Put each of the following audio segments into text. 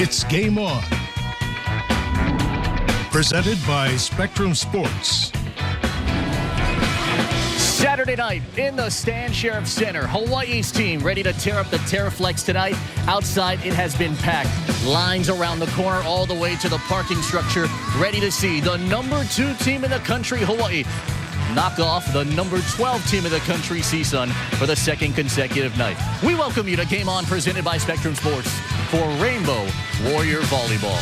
It's Game On. Presented by Spectrum Sports. Saturday night in the Stan Sheriff Center, Hawaii's team ready to tear up the Terraflex tonight. Outside, it has been packed. Lines around the corner all the way to the parking structure, ready to see the number 2 team in the country, Hawaii, knock off the number 12 team in the country, CSUN, for the second consecutive night. We welcome you to Game On, presented by Spectrum Sports for Rainbow Warrior Volleyball.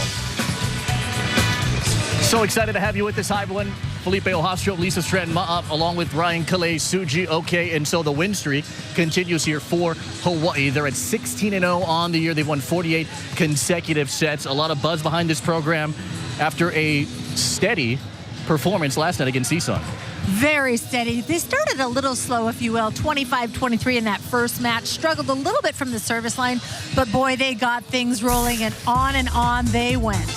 So excited to have you with us. Hi, everyone. Felipe Ohastro, Lisa Stratton-Ma'ap, along with Ryan Calais, Suji, okay, and so the win streak continues here for Hawaii. They're at 16-0 on the year. They've won 48 consecutive sets. A lot of buzz behind this program after a steady performance last night against CSUN. Very steady. They started a little slow, if you will, 25-23 in that first match. Struggled a little bit from the service line, but boy, they got things rolling, and on they went.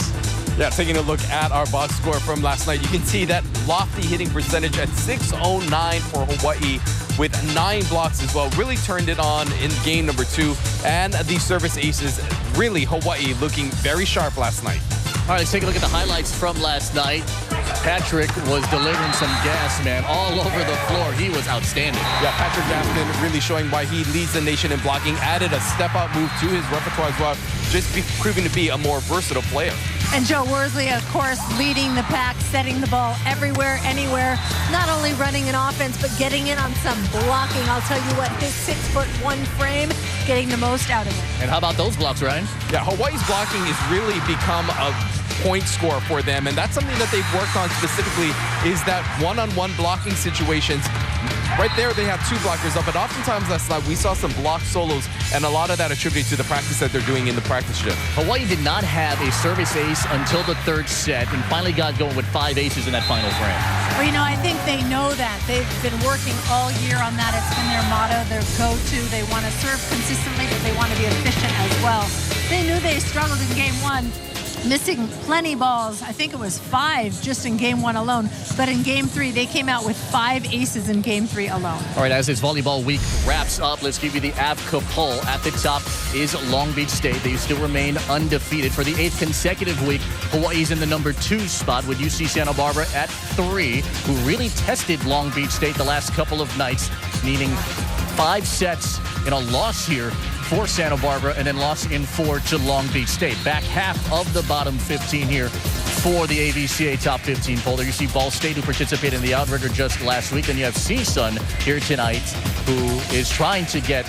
Yeah, taking a look at our box score from last night, you can see that lofty hitting percentage at 609 for Hawaii with 9 blocks as well. Really turned it on in game number 2. And the service aces, really Hawaii looking very sharp last night. All right, let's take a look at the highlights from last night. Patrick was delivering some gas, man, all over the floor. He was outstanding. Yeah, Patrick Gaston really showing why he leads the nation in blocking. Added a step-out move to his repertoire as well, just proving to be a more versatile player. And Joe Worsley, of course, leading the pack, setting the ball everywhere, anywhere. Not only running an offense, but getting in on some blocking. I'll tell you what, his 6'1" frame, getting the most out of it. And how about those blocks, Ryan? Yeah, Hawaii's blocking has really become a point score for them, and that's something that they've worked on specifically, is that one-on-one blocking situations. Right there, they have 2 blockers up, but oftentimes last night we saw some block solos, and a lot of that attributed to the practice that they're doing in the practice shift. Hawaii did not have a service ace until the 3rd set, and finally got going with 5 aces in that final frame. Well, you know, I think they know that. They've been working all year on that. It's been their motto, their go-to. They want to serve consistently, but they want to be efficient as well. They knew they struggled in game 1. Missing plenty balls. I think it was 5 just in game 1 alone. But in game 3, they came out with 5 aces in game 3 alone. All right, as this volleyball week wraps up, let's give you the AVCA poll. At the top is Long Beach State. They still remain undefeated for the 8th consecutive week. Hawaii's in the number 2 spot with UC Santa Barbara at 3, who really tested Long Beach State the last couple of nights, needing 5 sets in a loss here for Santa Barbara, and then lost in 4 to Long Beach State. Back half of the bottom 15 here for the AVCA top 15 poll. There you see Ball State, who participated in the outrigger just last week, and you have CSUN here tonight, who is trying to get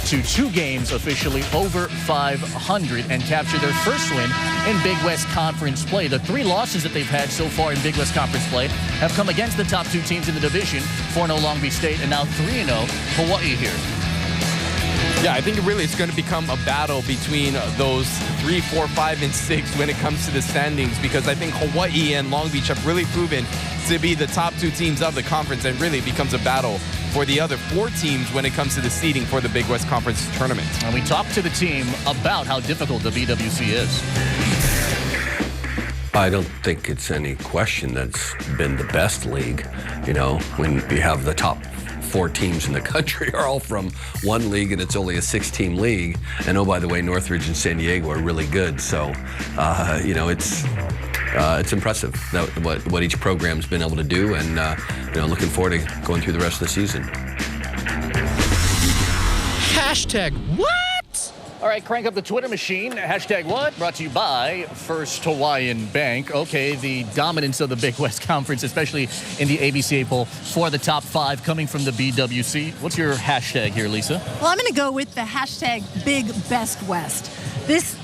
to 2 games officially over 500 and capture their first win in Big West Conference play. The 3 losses that they've had so far in Big West Conference play have come against the top 2 teams in the division, 4-0 Long Beach State, and now 3-0 Hawaii here. Yeah, I think it really is going to become a battle between those 3, 4, 5, and 6 when it comes to the standings, because I think Hawaii and Long Beach have really proven to be the top 2 teams of the conference, and really becomes a battle for the other 4 teams when it comes to the seeding for the Big West Conference tournament. And we talked to the team about how difficult the BWC is. I don't think it's any question that's been the best league. You know, when you have the top 4 teams in the country are all from one league, and it's only a 6-team league. And oh, by the way, Northridge and San Diego are really good. So, you know, it's impressive that what each program's been able to do, and you know, looking forward to going through the rest of the season. Hashtag what? All right, crank up the Twitter machine. Hashtag what? Brought to you by First Hawaiian Bank. Okay, the dominance of the Big West Conference, especially in the ABCA poll, for the top 5 coming from the BWC. What's your hashtag here, Lisa? Well, I'm going to go with the hashtag Big Best West. This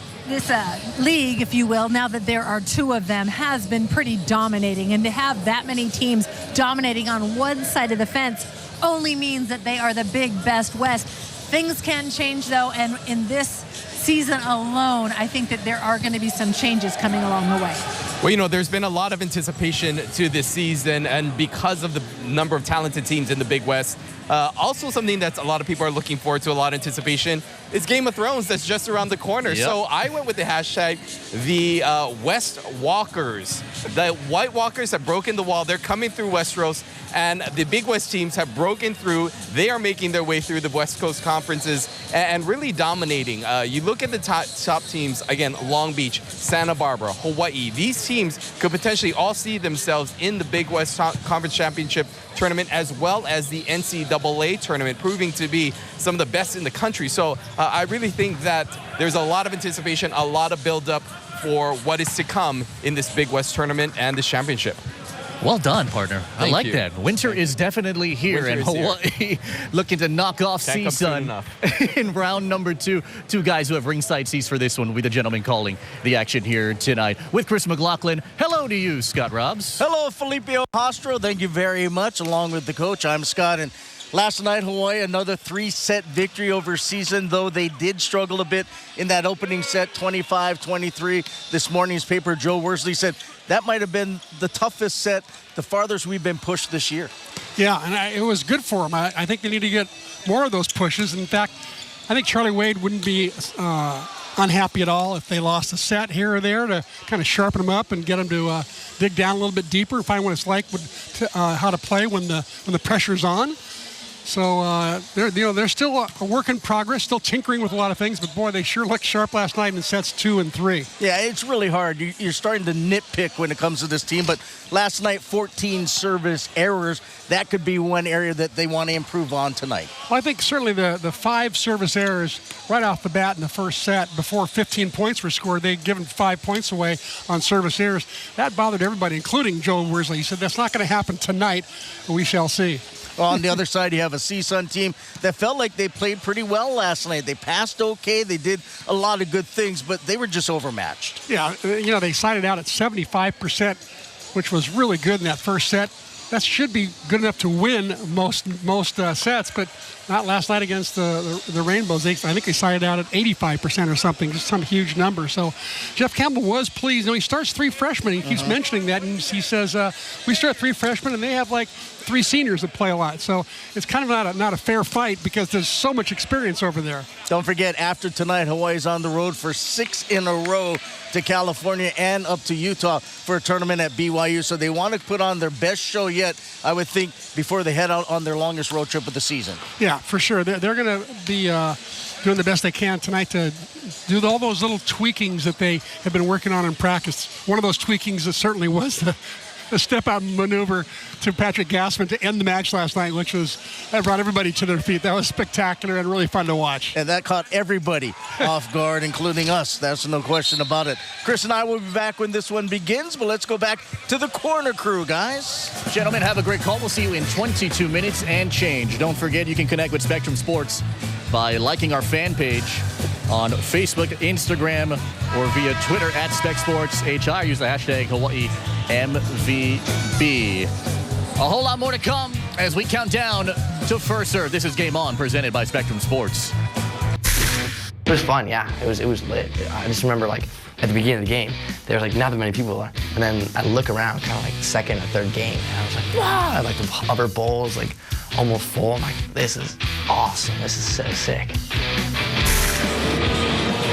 league, if you will, now that there are 2 of them, has been pretty dominating. And to have that many teams dominating on one side of the fence only means that they are the Big Best West. Things can change, though, and in this season alone, I think that there are going to be some changes coming along the way. Well, you know, there's been a lot of anticipation to this season, and because of the number of talented teams in the Big West, also something that a lot of people are looking forward to, a lot of anticipation, is Game of Thrones that's just around the corner. Yep. So I went with the hashtag, the West Walkers. The White Walkers have broken the wall. They're coming through Westeros, And the Big West teams have broken through. They are making their way through the West Coast conferences and really dominating. You look at the top teams, again, Long Beach, Santa Barbara, Hawaii. These teams could potentially all see themselves in the Big West Conference Championship tournament as well as the NCAA tournament, proving to be some of the best in the country. So I really think that there's a lot of anticipation, a lot of build-up for what is to come in this Big West tournament and this championship. Well done, partner. I like you. that. Winter is definitely here, and Hawaii looking to knock off CSUN in round number 2. Two guys who have ringside seats for this one will be the gentlemen calling the action here tonight. With Chris McLaughlin, hello to you, Scott Robbs. Hello, Felipe Hostro. Thank you very much. Along with the coach, I'm Scott. And last night, Hawaii, another 3-set victory over CSUN, though they did struggle a bit in that opening set, 25-23. This morning's paper, Joe Worsley said that might have been the toughest set, the farthest we've been pushed this year. Yeah, and it was good for them. I think they need to get more of those pushes. In fact, I think Charlie Wade wouldn't be unhappy at all if they lost a set here or there to kind of sharpen them up and get them to dig down a little bit deeper and find what it's like how to play when the pressure's on. So they're still a work in progress, still tinkering with a lot of things. But boy, they sure looked sharp last night in sets 2 and 3. Yeah, it's really hard. You're starting to nitpick when it comes to this team. But last night, 14 service errors. That could be one area that they want to improve on tonight. Well, I think certainly the 5 service errors right off the bat in the first set before 15 points were scored. They'd given 5 points away on service errors. That bothered everybody, including Joe Worsley. He said that's not going to happen tonight, but we shall see. On the other side, you have a CSUN team that felt like they played pretty well last night. They passed okay. They did a lot of good things, but they were just overmatched. Yeah, they sided out at 75%, which was really good in that first set. That should be good enough to win most sets, but not last night against the Rainbows. I think they sided out at 85% or something, just some huge number. So Jeff Campbell was pleased. He starts 3 freshmen. He keeps mentioning that, and he says, we start 3 freshmen, and they have like 3 seniors that play a lot. So it's kind of not a fair fight because there's so much experience over there. Don't forget, after tonight, Hawaii's on the road for 6 in a row to California and up to Utah for a tournament at BYU. So they want to put on their best show yet, I would think, before they head out on their longest road trip of the season. Yeah, for sure. They're going to be doing the best they can tonight to do all those little tweakings that they have been working on in practice. One of those tweakings that certainly was the step-out maneuver to Patrick Gassman to end the match last night, that brought everybody to their feet. That was spectacular and really fun to watch. And that caught everybody off guard, including us. That's no question about it. Chris and I will be back when this one begins, but let's go back to the corner crew, guys. Gentlemen, have a great call. We'll see you in 22 minutes and change. Don't forget, you can connect with Spectrum Sports by liking our fan page on Facebook, Instagram, or via Twitter at SpecSportsHI. Use the hashtag HawaiiMVB. A whole lot more to come as we count down to first serve. This is Game On, presented by Spectrum Sports. It was fun, yeah. It was lit. I just remember, at the beginning of the game, there was not that many people there. And then I look around, kind of second or third game, and I was like, wow! The upper bowls, almost full. I'm like, this is awesome. This is so sick.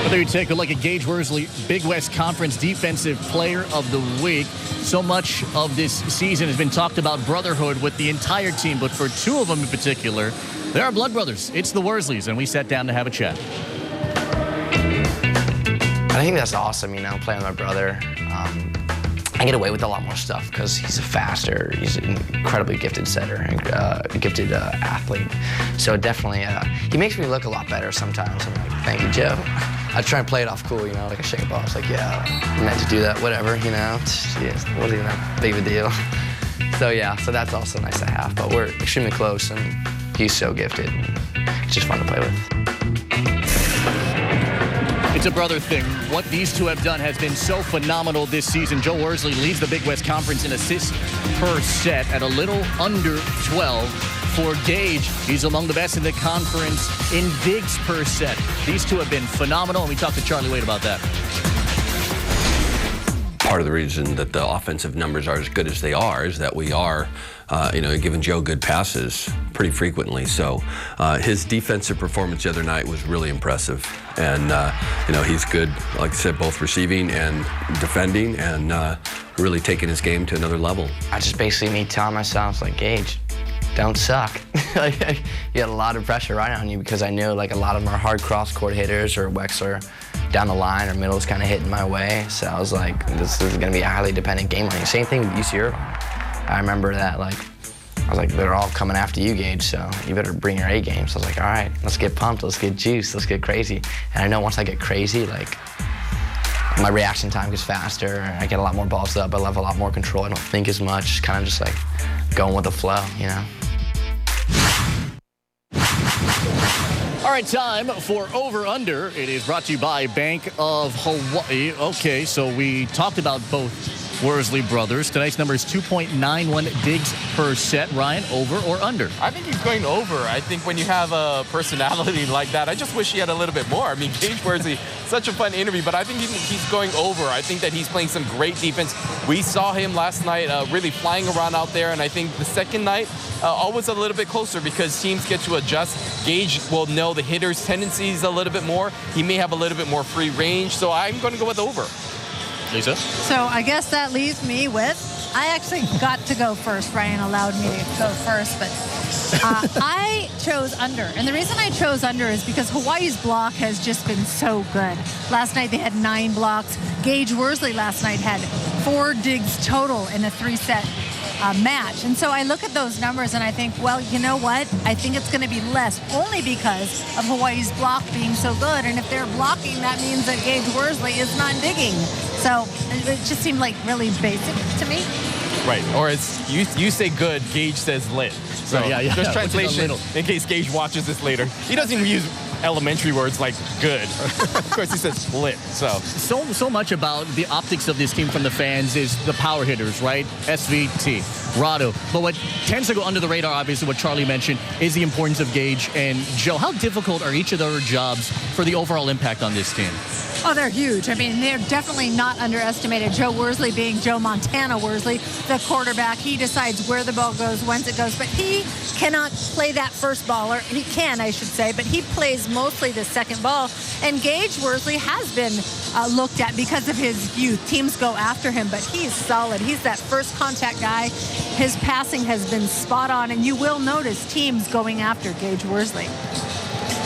Whether you take a look at Gage Worsley, Big West Conference Defensive Player of the Week. So much of this season has been talked about brotherhood with the entire team, but for 2 of them in particular, they are blood brothers. It's the Worsleys, and we sat down to have a chat. I think that's awesome, playing with my brother. I get away with a lot more stuff because he's he's an incredibly gifted setter and gifted athlete. So definitely, he makes me look a lot better sometimes. I'm like, thank you, Joe. I try and play it off cool, like a shake a ball. It's like, yeah, I meant to do that, whatever, It wasn't even that big of a deal. So yeah, so that's also nice to have. But we're extremely close, and he's so gifted. And it's just fun to play with. It's a brother thing. What these two have done has been so phenomenal this season. Joe Worsley leads the Big West Conference in assists per set at a little under 12. For Gage, he's among the best in the conference in digs per set. These two have been phenomenal, and we talked to Charlie Wade about that. Part of the reason that the offensive numbers are as good as they are is that we are, giving Joe good passes pretty frequently. So his defensive performance the other night was really impressive. And, he's good, like I said, both receiving and defending. And really taken his game to another level. I just basically me telling myself, like, Gage, don't suck. Like, you had a lot of pressure right on you because I knew like a lot of them are hard cross-court hitters or Wexler down the line or middle's kind of hitting my way. So I was like, this is going to be a highly dependent game. Like, same thing with UC Irvine. I remember that, like, I was like, they're all coming after you, Gage, so you better bring your A game. So I was like, all right, let's get pumped, let's get juiced, let's get crazy. And I know once I get crazy, like, my reaction time gets faster, I get a lot more balls up, I have a lot more control, I don't think as much, kind of just like going with the flow, you know? All right, time for Over Under. It is brought to you by Bank of Hawaii. Okay, so we talked about both Worsley brothers. Tonight's number is 2.91 digs per set. Ryan, over or under? I think he's going over. I think when you have a personality like that, I just wish he had a little bit more. I mean, Gage Worsley, such a fun interview, but I think he's going over. I think that he's playing some great defense. We saw him last night really flying around out there, and I think the second night, always a little bit closer because teams get to adjust. Gage will know the hitter's tendencies a little bit more. He may have a little bit more free range, so I'm going to go with over. Lisa? So I guess that leaves me with, I actually got to go first. Ryan allowed me to go first, but I chose under. And the reason I chose under is because Hawaii's block has just been so good. Last night they had 9 blocks. Gage Worsley last night had 4 digs total in a 3-set match. And so I look at those numbers and I think, well, you know what? I think it's going to be less only because of Hawaii's block being so good. And if they're blocking, that means that Gage Worsley is not digging. So it just seemed like really basic to me. Right, or it's you say good, Gage says lit. So yeah. There's translation in case Gage watches this later. He doesn't even use elementary words like good. Of course, he says lit. So much about the optics of this team from the fans is the power hitters, right? SVT, Corrado. But what tends to go under the radar, obviously, what Charlie mentioned, is the importance of Gage and Joe. How difficult are each of their jobs for the overall impact on this team? Oh, they're huge. I mean, they're definitely not underestimated. Joe Worsley being Joe Montana Worsley, the quarterback. He decides where the ball goes, when it goes. But he cannot play that first ball, or he can, I should say, but he plays mostly the second ball. And Gage Worsley has been looked at because of his youth. Teams go after him, but he's solid. He's that first contact guy. His passing has been spot on, and you will notice teams going after Gage Worsley.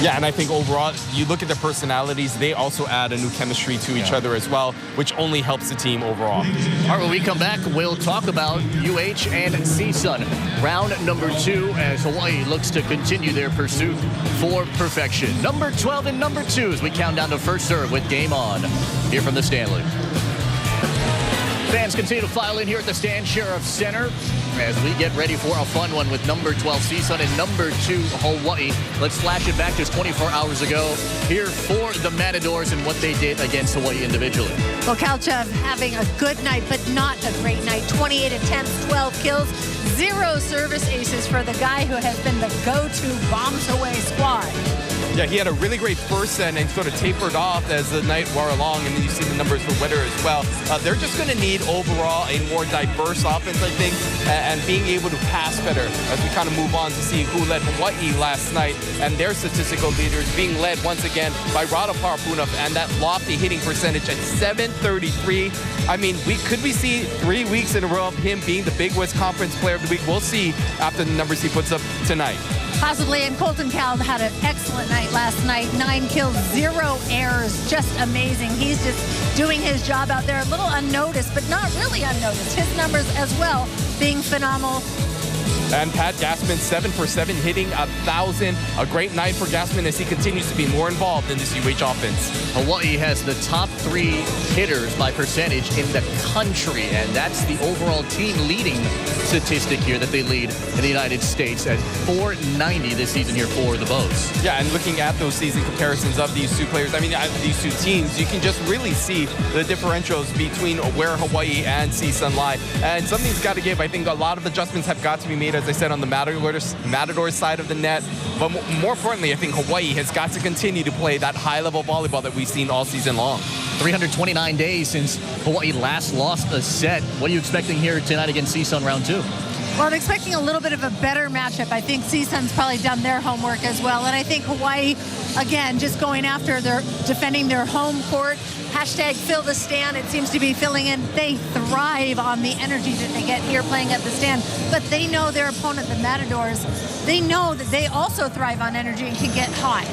yeah, and I think overall, you look at their personalities, they also add a new chemistry to each other as well, which only helps the team overall. All right, when we come back, we'll talk about UH and CSUN. Round number 2 as Hawaii looks to continue their pursuit for perfection. Number 12 and number 2 as we count down to first serve with Game On here from the Stanley. Fans continue to file in here at the Stan Sheriff Center as we get ready for a fun one with number 12 CSUN and number 2 Hawaii. Let's flash it back just 24 hours ago here for the Matadors and what they did against Hawaii individually. Well, Kalchev having a good night, but not a great night. 28 attempts, 12 kills, 0 service aces for the guy who has been the go-to bombs away squad. Yeah, he had a really great first set and sort of tapered off as the night wore along, and then you see the numbers for Witter as well. They're just going to need overall a more diverse offense, I think, and being able to pass better as we kind of move on to see who led Hawaii last night and their statistical leaders being led once again by Rado Parapunov and that lofty hitting percentage at .733. I mean, could we see 3 weeks in a row of him being the Big West Conference Player of the Week? We'll see after the numbers he puts up tonight. Possibly, and Colton Cal had an excellent night last night. 9 kills, 0 errors, just amazing. He's just doing his job out there, a little unnoticed, but not really unnoticed. His numbers as well being phenomenal. And Pat Gassman, 7 for 7, hitting 1,000. A great night for Gassman as he continues to be more involved in this UH offense. Hawaii has the top 3 hitters by percentage in the country, and that's the overall team leading statistic here that they lead in the United States at .490 this season here for the Bows. Yeah, and looking at those season comparisons of these two players, I mean, these two teams, you can just really see the differentials between where Hawaii and CSUN lie. And something's got to give. I think a lot of adjustments have got to be made, as I said, on the Matadors side of the net. But more importantly, I think Hawaii has got to continue to play that high-level volleyball that we've seen all season long. 329 days since Hawaii last lost a set. What are you expecting here tonight against CSUN round 2? Well, I'm expecting a little bit of a better matchup. I think CSUN's probably done their homework as well. And I think Hawaii, again, just going after their defending their home court. Hashtag fill the stand. It seems to be filling in. They thrive on the energy that they get here playing at the stand. But they know their opponent, the Matadors, they know that they also thrive on energy and can get hot.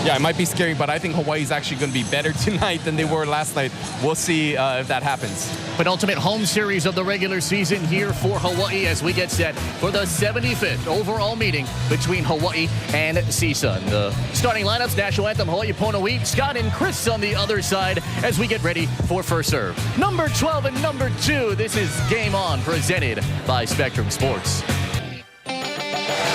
Yeah, it might be scary, but I think Hawaii's actually going to be better tonight than they were last night. We'll see if that happens. Penultimate home series of the regular season here for Hawaii as we get set for the 75th overall meeting between Hawaii and CSUN. The starting lineups, national anthem, Hawaii Pono'i, Scott and Chris on the other side as we get ready for first serve. Number 12 and number 2, this is Game On, presented by Spectrum Sports.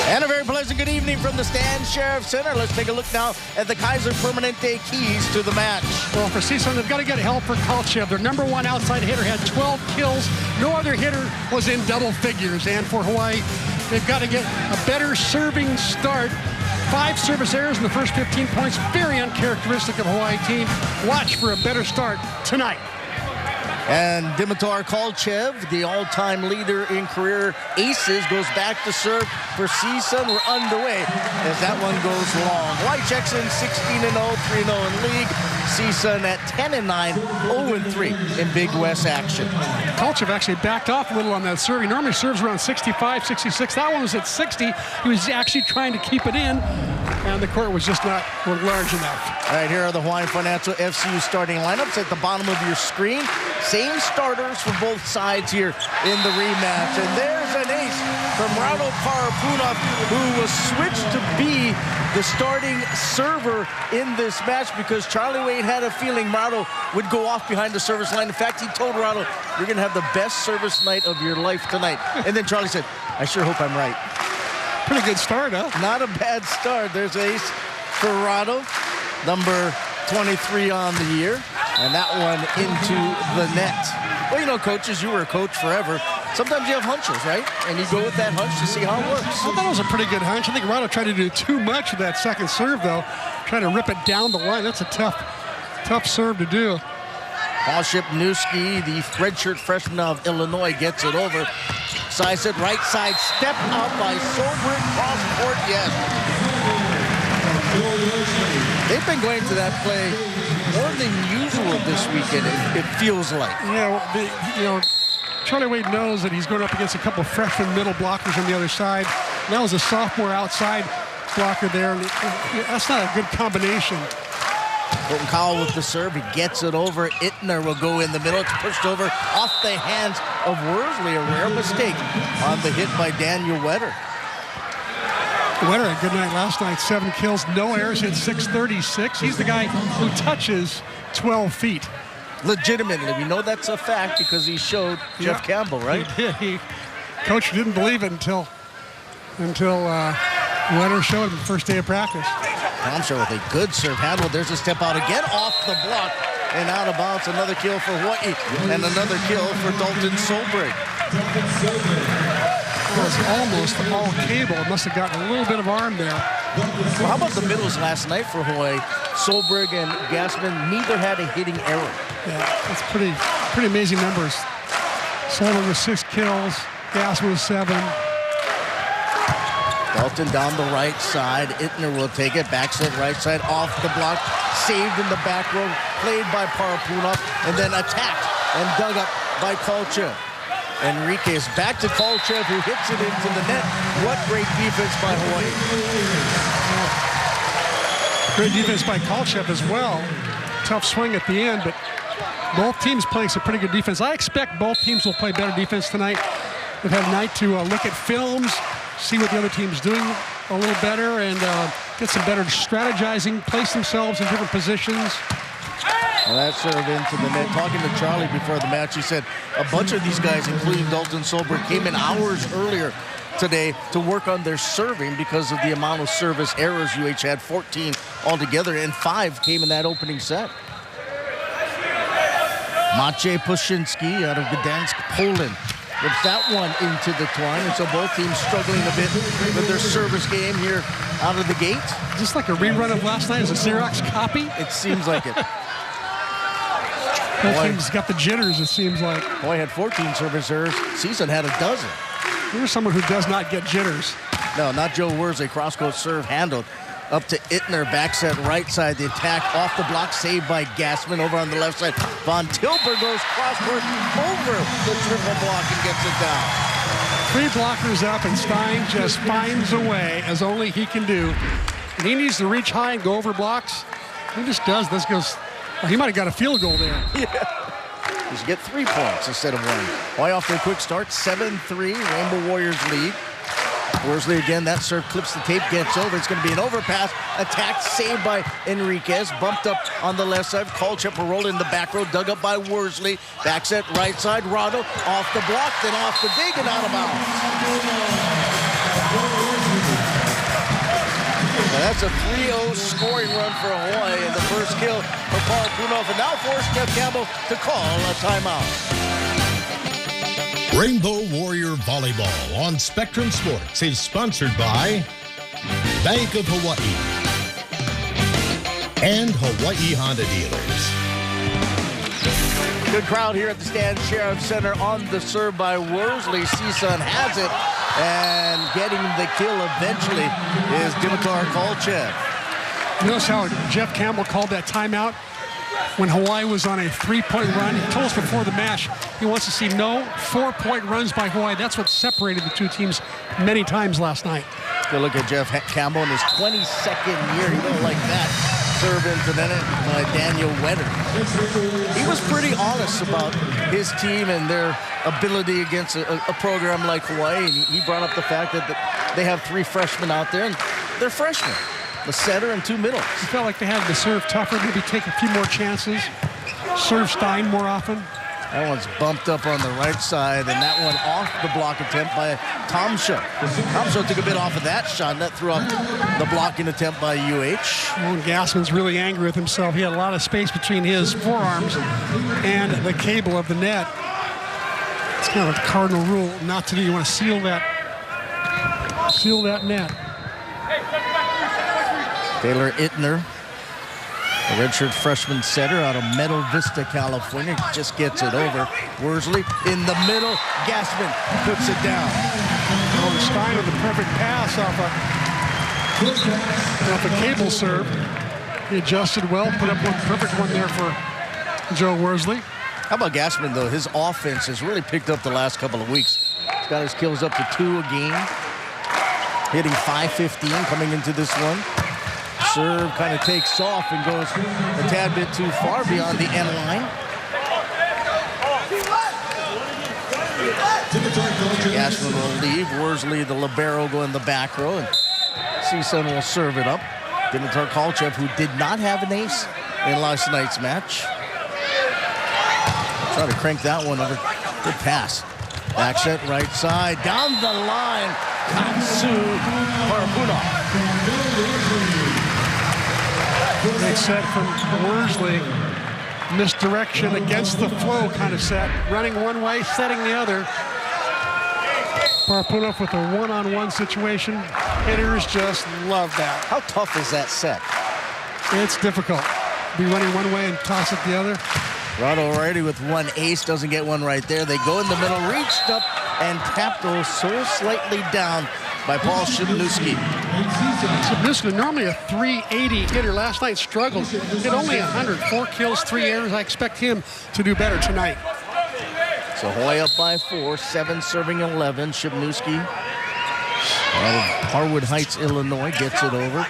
And a very pleasant good evening from the Stan Sheriff Center. Let's take a look now at the Kaiser Permanente keys to the match. Well, for CSUN, they've got to get help for Kalchev. Their number 1 outside hitter had 12 kills. No other hitter was in double figures. And for Hawaii, they've got to get a better serving start. 5 service errors in the first 15 points. Very uncharacteristic of Hawaii team. Watch for a better start tonight. And Dimitar Kalchev, the all-time leader in career aces, goes back to serve for CSUN. We're underway as that one goes long. Hawaii checks in 16-0, 3-0 in league. CSUN at 10-9, 0-3 in Big West action. Kalchev actually backed off a little on that serve. He normally serves around 65, 66. That one was at 60. He was actually trying to keep it in, and the court was just not large enough. All right, here are the Hawaiian Financial FCU starting lineups at the bottom of your screen. Same starters for both sides here in the rematch. And there's an ace from Rado Parapunov, who was switched to be the starting server in this match because Charlie Wade had a feeling Rado would go off behind the service line. In fact, he told Rado, "You're going to have the best service night of your life tonight." And then Charlie said, "I sure hope I'm right." Pretty good start, huh? Not a bad start. There's ace for Corrado, number 23 on the year, and that one into the net. Well, you know, coaches, you were a coach forever. Sometimes you have hunches, right? And you go with that hunch to see how it works. I thought it was a pretty good hunch. I think Corrado tried to do too much with that second serve, though. Trying to rip it down the line. That's a tough serve to do. Paul Shipnewski, the redshirt freshman of Illinois, gets it over. Size it right side, step out by Solberg, cross court, yes. They've been going to that play more than usual this weekend, it feels like. Yeah, Charlie Wade knows that he's going up against a couple of freshman middle blockers on the other side. And that was a sophomore outside blocker there. That's not a good combination. Colton Cowell with the serve. He gets it over. Ittner will go in the middle. It's pushed over off the hands of Worsley. A rare mistake on the hit by Daniel Wetter. Wetter had a good night last night. 7 kills, no errors, hit 636. He's the guy who touches 12 feet. Legitimately, we know that's a fact because he showed Jeff Campbell, right? He coach didn't believe it until Wetter showed him the first day of practice. Tomshaw with a good serve handle. There's a step out again off the block and out of bounds. Another kill for Hawaii and another kill for Dalton Solberg. It was almost all cable. It must have gotten a little bit of arm there. Well, how about the middles last night for Hawaii? Solberg and Gassman, neither had a hitting error. Yeah, that's pretty amazing numbers. Solberg with 6 kills, Gassman with 7. Dalton down the right side. Ittner will take it. Backset right side off the block. Saved in the back row. Played by Parapunov. And then attacked and dug up by Kalchev. Enriquez back to Kalchev, who hits it into the net. What great defense by Hawaii. Great defense by Kalchev as well. Tough swing at the end, but both teams playing some pretty good defense. I expect both teams will play better defense tonight. They've had a night to look at films, see what the other team's doing a little better, and get some better strategizing, place themselves in different positions. Well, that serve into the net. Talking to Charlie before the match, he said a bunch of these guys, including Dalton Solberg, came in hours earlier today to work on their serving because of the amount of service errors. UH had 14 altogether, and 5 came in that opening set. Maciej Puszinski out of Gdansk, Poland, whips that one into the twine, and so both teams struggling a bit with their service game here out of the gate. Just like a rerun of last night as a Xerox copy? It seems like it. Both teams got the jitters, it seems like. Boy had 14 service errors. CSUN had a dozen. Here's someone who does not get jitters. No, not Joe Worsley. Cross-court serve handled. Up to Ittner, back set right side. The attack off the block, saved by Gassman. Over on the left side, Von Tilburg goes cross-court over the triple block and gets it down. 3 blockers up, and Stein just finds a way, as only he can do. And he needs to reach high and go over blocks. He just does. This goes. Well, he might have got a field goal there. Yeah. Just get 3 points instead of 1. Why off to a quick start? 7-3. Rainbow Warriors lead. Worsley again, that serve clips the tape, gets over. It's going to be an overpass. Attack saved by Enriquez. Bumped up on the left side. Colchipper rolled in the back row, dug up by Worsley. Back set right side. Rado off the block, then off the dig and out of bounds. Now that's a 3-0 scoring run for Hawaii, and the first kill for Paul Punoff, and now forced Jeff Campbell to call a timeout. Rainbow Warrior Volleyball on Spectrum Sports is sponsored by Bank of Hawaii and Hawaii Honda Dealers. Good crowd here at the Stan Sheriff Center on the serve by Worsley. CSUN has it, and getting the kill eventually is Dimitar Kolchev. Notice how Jeff Campbell called that timeout when Hawaii was on a 3-point run. He told us before the match he wants to see no 4-point runs by Hawaii. That's what separated the two teams many times last night. Good look at Jeff Campbell in his 22nd year. He don't like that. Serve into then by Daniel Wetter. He was pretty honest about his team and their ability against a program like Hawaii. And he brought up the fact that they have 3 freshmen out there, and they're freshmen. The setter and 2 middles. He felt like they had to serve tougher, maybe take a few more chances, serve Stein more often. That one's bumped up on the right side, and that one off the block attempt by Tomsha. Tomsha took a bit off of that shot, and that threw up the blocking attempt by UH. Oh, and Gassman's really angry with himself. He had a lot of space between his forearms and the cable of the net. It's kind of a cardinal rule not to do. You want to seal that net. Taylor Ittner, a redshirt freshman setter out of Meadow Vista, California, just gets it over. Worsley in the middle. Gassman puts it down. Oh, Stein with the perfect pass off a cable serve. He adjusted well, put up one perfect one there for Joe Worsley. How about Gassman, though? His offense has really picked up the last couple of weeks. He's got his kills up to 2 a game. Hitting .515 coming into this one. Serve kind of takes off and goes a tad bit too far beyond the end line. Gassman will leave. Worsley, the libero, go in the back row, and CSUN will serve it up. Dimitar Kolchev, who did not have an ace in last night's match. Try to crank that one over. Good pass. Back set right side. Down the line. Katsu Parapunov. Great set from Worsley. Misdirection against the flow kind of set. Running one way, setting the other. Parapunov with a one-on-one situation. Hitters just love that. How tough is that set? It's difficult. Be running one way and toss it the other. Corrado already with 1 ace, doesn't get one right there. They go in the middle, reached up, and tapped those so slightly down by Paul Shibnuski. Shibnuski, normally a .380 hitter. Last night struggled. Hit only 100. 4 kills, 3 errors. I expect him to do better tonight. So Hawaii up by 4, 7 serving 11. Shibnuski out of Harwood Heights, Illinois, gets it over.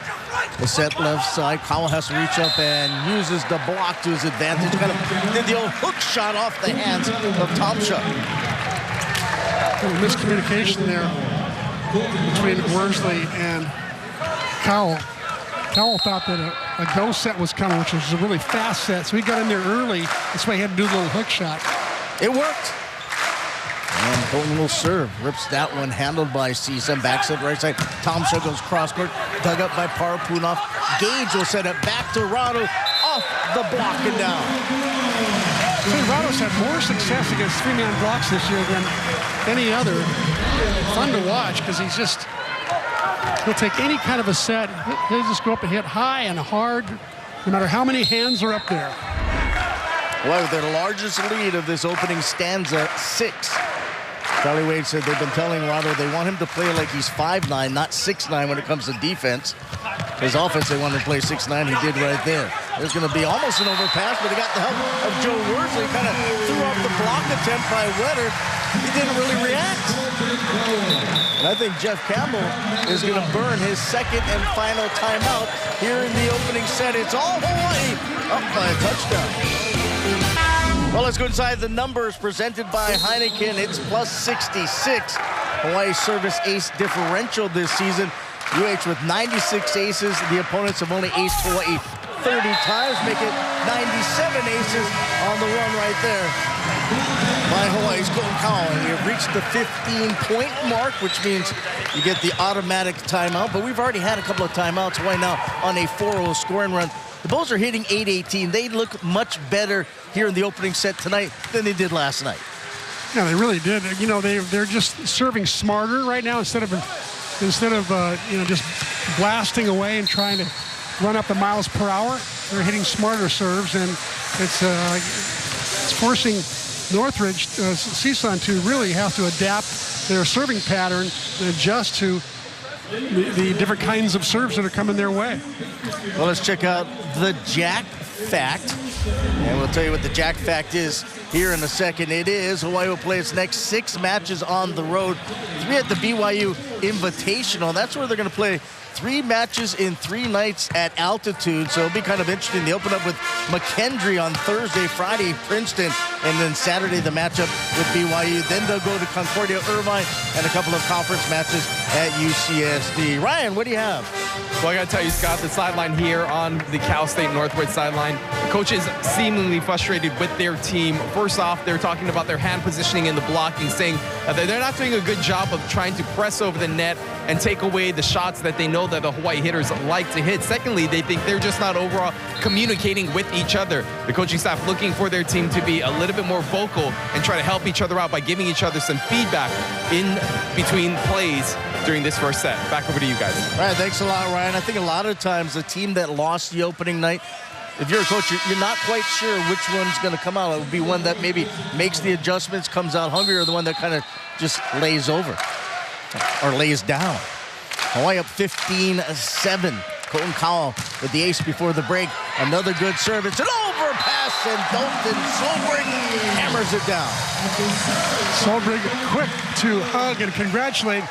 The set left side. Kyle has to reach up and uses the block to his advantage. Kind of did the old hook shot off the hands of Tomsha. Miscommunication there between Worsley and Cowell. Cowell thought that a go set was coming, which was a really fast set, so he got in there early. That's why he had to do a little hook shot. It worked. And Bolton will serve. Rips that one, handled by CSUN. Back set right side. Tomsha goes cross court. Dug up by Parapunov. Gage will set it back to Rado. Off the block and down. Rado's had more success against 3-man blocks this year than any other. Fun to watch because he'll take any kind of a set. He'll just go up and hit high and hard, no matter how many hands are up there. Well, their largest lead of this opening stanza, 6. Charlie Wade said they've been telling Corrado they want him to play like he's 5'9", not 6'9" when it comes to defense. His offense, they want him to play 6'9". He did right there. There's going to be almost an overpass, but he got the help of Joe Worsley. Kind of threw off the block attempt by Wetter. He didn't really react. And I think Jeff Campbell is going to burn his second and final timeout here in the opening set. It's all Hawaii up by a touchdown. Well, let's go inside the numbers presented by Heineken. It's plus 66. Hawaii's service ace differential this season. UH with 96 aces. The opponents have only aced Hawaii 30 times, make it 97 aces on the run right there by Hawaii's Colton Cowell. And we have reached the 15-point mark, which means you get the automatic timeout. But we've already had a couple of timeouts. Hawaii now on a 4-0 scoring run. The Bulls are hitting 8-18. They look much better here in the opening set tonight than they did last night. Yeah, they really did. You know, they're just serving smarter right now instead of just blasting away and trying to run up the miles per hour. They're hitting smarter serves, and it's forcing Northridge, CSUN, to really have to adapt their serving pattern and adjust to the different kinds of serves that are coming their way. Well, let's check out the Jack Fact. And we'll tell you what the Jack Fact is here in a second. It is Hawaii will play its next 6 matches on the road. 3 at the BYU Invitational. That's where they're going to play 3 matches in 3 nights at altitude. So it'll be kind of interesting. They open up with McKendree on Thursday, Friday, Princeton, and then Saturday the matchup with BYU. Then they'll go to Concordia, Irvine, and a couple of conference matches at UCSD. Ryan, what do you have? Well, I got to tell you, Scott, the sideline here on the Cal State Northwood sideline, the coaches seemingly frustrated with their team. First off, they're talking about their hand positioning in the blocking, saying that they're not doing a good job of trying to press over the net and take away the shots that they know that the Hawaii hitters like to hit. Secondly, they think they're just not overall communicating with each other. The coaching staff looking for their team to be a little bit more vocal and try to help each other out by giving each other some feedback in between plays during this first set. Back over to you guys. All right, thanks a lot, Ryan. I think a lot of times the team that lost the opening night, if you're a coach, you're not quite sure which one's going to come out. It would be one that maybe makes the adjustments, comes out hungry, or the one that kind of just lays over or lays down. Hawaii up 15-7. Colton Cowell with the ace before the break. Another good serve. It's an overpass, and Dalton Solberg hammers it down. Solberg quick to hug and congratulate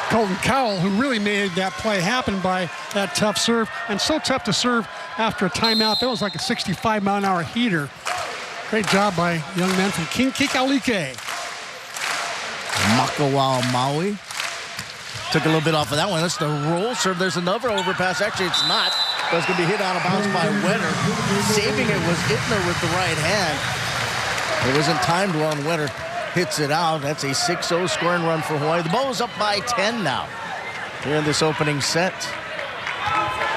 Colton Cowell, who really made that play happen by that tough serve. And so tough to serve after a timeout. That was like a 65-mile-an-hour heater. Great job by young men from King Kikalike. Makawao Maui took a little bit off of that one. That's the roll serve. There's another overpass. Actually, it's not. But it's going to be hit out of bounds by Wetter. Saving it was Ittner with the right hand. It wasn't timed well, and Wetter hits it out. That's a 6-0 scoring run for Hawaii. The Bulls up by 10 now here in this opening set.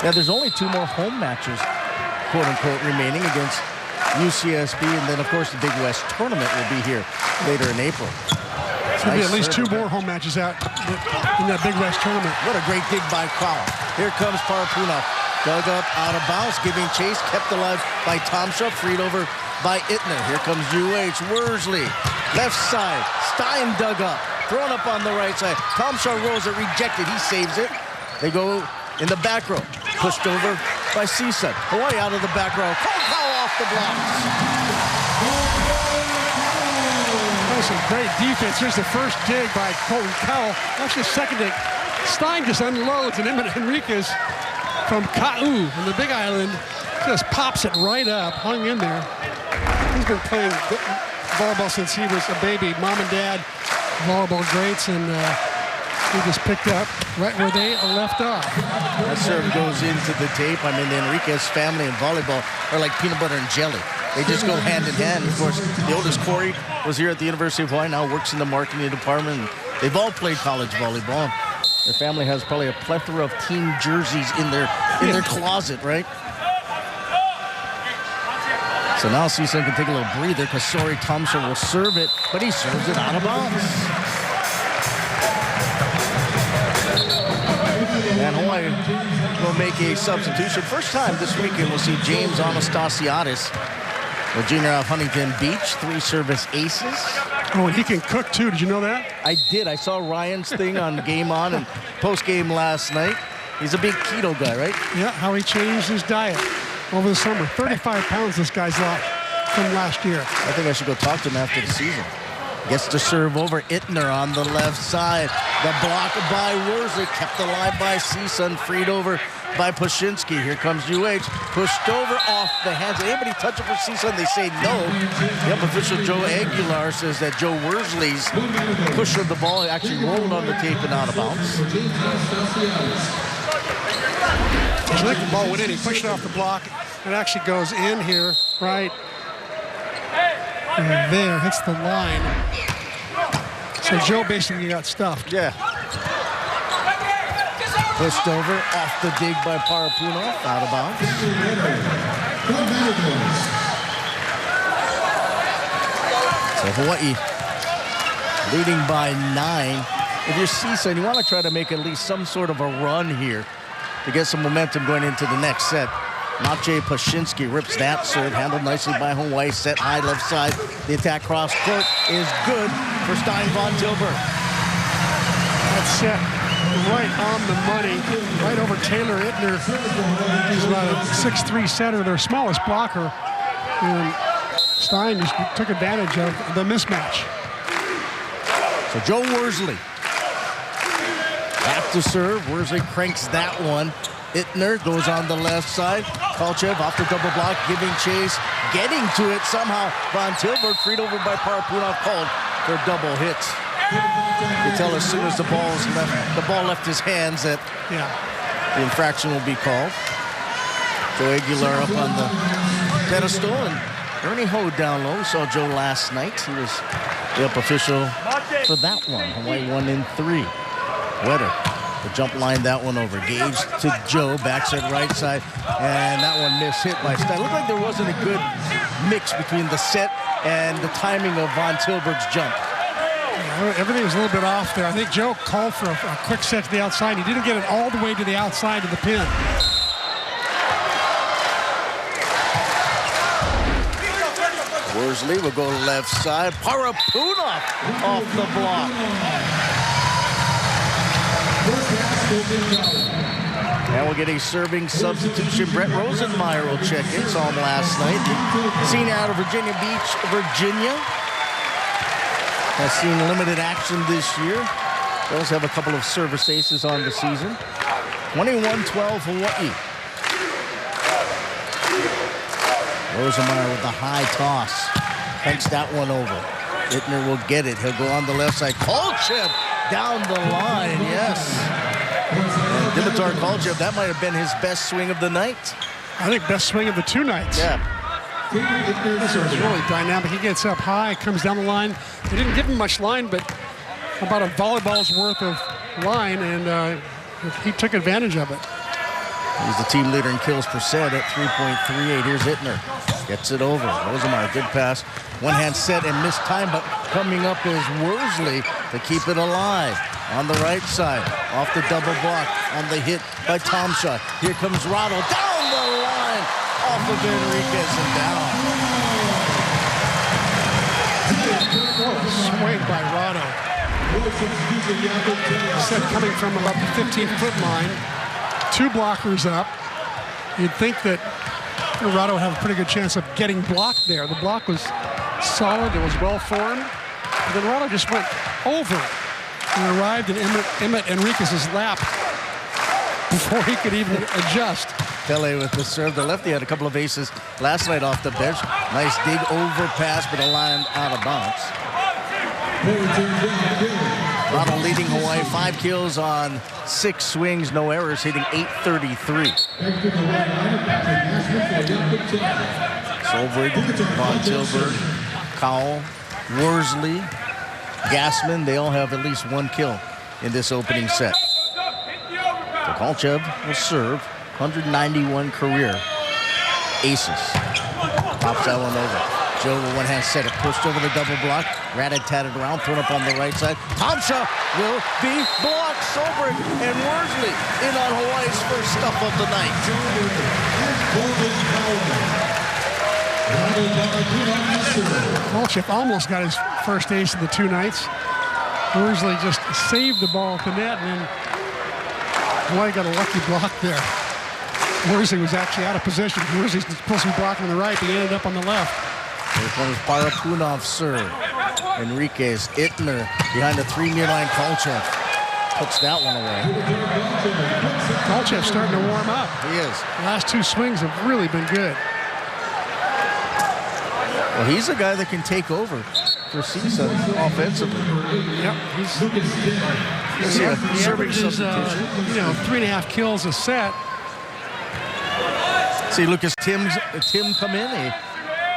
Yeah, there's only 2 more home matches, quote-unquote, remaining against UCSB. And then, of course, the Big West tournament will be here later in April. It's going to be at least 2 more home matches out in that Big West tournament. What a great dig by Cowell. Here comes Parapuna. Dug up out of bounds, giving chase, kept alive by Tomshaw, freed over by Ittner. Here comes UH. Worsley, left side. Stein dug up, thrown up on the right side. Tomshaw rolls it, rejected. He saves it. They go in the back row. Pushed over by CSUN. Hawaii out of the back row. Cowell off the blocks. That was some great defense. Here's the first dig by Colton Cowell. Actually, the second dig. Stein just unloads, and Henriquez from Ka'u in the Big Island just pops it right up, hung in there. He's been playing volleyball since he was a baby. Mom and dad, volleyball greats, and he just picked up right where they left off. That serve goes into the tape. I mean, the Enriquez family in volleyball are like peanut butter and jelly. They just go hand in hand. Of course, the oldest, Corey, was here at the University of Hawaii, now works in the marketing department. They've all played college volleyball. Their family has probably a plethora of team jerseys in their closet, right? So now CSUN can take a little breather because Sori Thompson will serve it, but he serves it out of bounds. And Hawaii will make a substitution. First time this weekend we'll see James Anastasiadis, the junior out of Huntington Beach, 3 service aces. Oh, and he can cook too. Did you know that? I did. I saw Ryan's thing on Game On and post-game last night. He's a big keto guy, right? Yeah, how he changed his diet over the summer. 35 pounds this guy's lost from last year. I think I should go talk to him after the season. Gets to serve over Ittner on the left side. The block by Worsley, kept alive by CSUN, freed over by Pashinsky. Here comes UH, pushed over off the hands. Anybody touch it for CSUN? They say no. Yep, official Joe Aguilar says that Joe Worsley's push of the ball actually rolled on the tape and out of bounds. I think the ball went in. He pushed it off the block. It actually goes in here, right? And there, hits the line. So Joe basically got stuffed. Yeah. Pushed over, off the dig by Parapunov, out of bounds. So Hawaii leading by 9. If you're CSUN, you want to try to make at least some sort of a run here to get some momentum going into the next set. Maciej Pashinsky rips that serve, handled nicely by Hawaii, set high left side. The attack cross court is good for Stein von Tilburg. That's set right on the money, right over Taylor Ittner. He's about a 6'3" setter, their smallest blocker. And Stein just took advantage of the mismatch. So Joe Worsley back to serve. Worsley cranks that one. Ittner goes on the left side. Kolchev off the double block, giving chase, getting to it somehow. Von Tilburg freed over by Parapunov, called for double hits. You can tell as soon as the ball left his hands that the infraction will be called. Joe Aguilar up on the pedestal, and Ernie Ho down low. We saw Joe last night. He was the up official for that one. Hawaii 1 in 3. Wetter. The jump line, that one over. Gage to Joe, backside right side, and that one missed hit by Stein. Looked like there wasn't a good mix between the set and the timing of Von Tilburg's jump. Everything was a little bit off there. I think Joe called for a quick set to the outside. He didn't get it all the way to the outside of the pin. Worsley will go left side. Parapunov off the block. And we'll get a serving substitution. Brett Rosenmeyer will check in. Saw him last night. Senior out of Virginia Beach, Virginia. Has seen limited action this year. Does have a couple of service aces on the season. 21-12 Hawaii. Rosenmeyer with the high toss. Cranks that one over. Ittner will get it. He'll go on the left side. Kolchev down the line, yes. And Dimitar Kolchev, that might have been his best swing of the night. I think best swing of the 2 nights. Yeah. This was really dynamic. He gets up high, comes down the line. They didn't give him much line, but about a volleyball's worth of line, and he took advantage of it. He's the team leader in kills per set at 3.38. Here's Ittner. Gets it over. Rosenmeyer, good pass. One hand set and missed time, but coming up is Worsley to keep it alive. On the right side, off the double block, on the hit by Tomshaw. Here comes Rado, down the line, off of Enriquez and down. Swing by Rado. Set coming from about the 15-foot line. 2 blockers up. You'd think that Corrado would have a pretty good chance of getting blocked there. The block was solid. It was well formed. And then Corrado just went over and arrived in Emmett Enriquez's lap before he could even adjust. Pele with the serve. The lefty had a couple of aces last night off the bench. Nice dig overpass, but a line out of bounds. Ronald leading Hawaii, 5 kills on 6 swings, no errors, hitting .833. Solberg, Von Tilburg, Cowell, Worsley, Gassman, they all have at least 1 kill in this opening set. So Kolchev will serve, 191 career aces. Pops that one over. Joe with one hand set it, pushed over the double block, rat-a-tatted around, thrown up on the right side. Tomshaw will be blocked. Solberg and Worsley in on Hawaii's first stuff of the night. Kolchev almost got his first ace of the two nights. Worsley just saved the ball at the net, and then Hawaii got a lucky block there. Worsley was actually out of position. Worsley's supposed to be blocking on the right, but he ended up on the left. Here comes Parapunov's serve. Enriquez, Ittner behind the 3 near line. Kolchev puts that one away. Kolchev's starting to warm up. He is. The last two swings have really been good. Well, he's a guy that can take over for CSUN offensively. Yep. He averages, 3.5 kills a set. See, Lucas Tim come in, a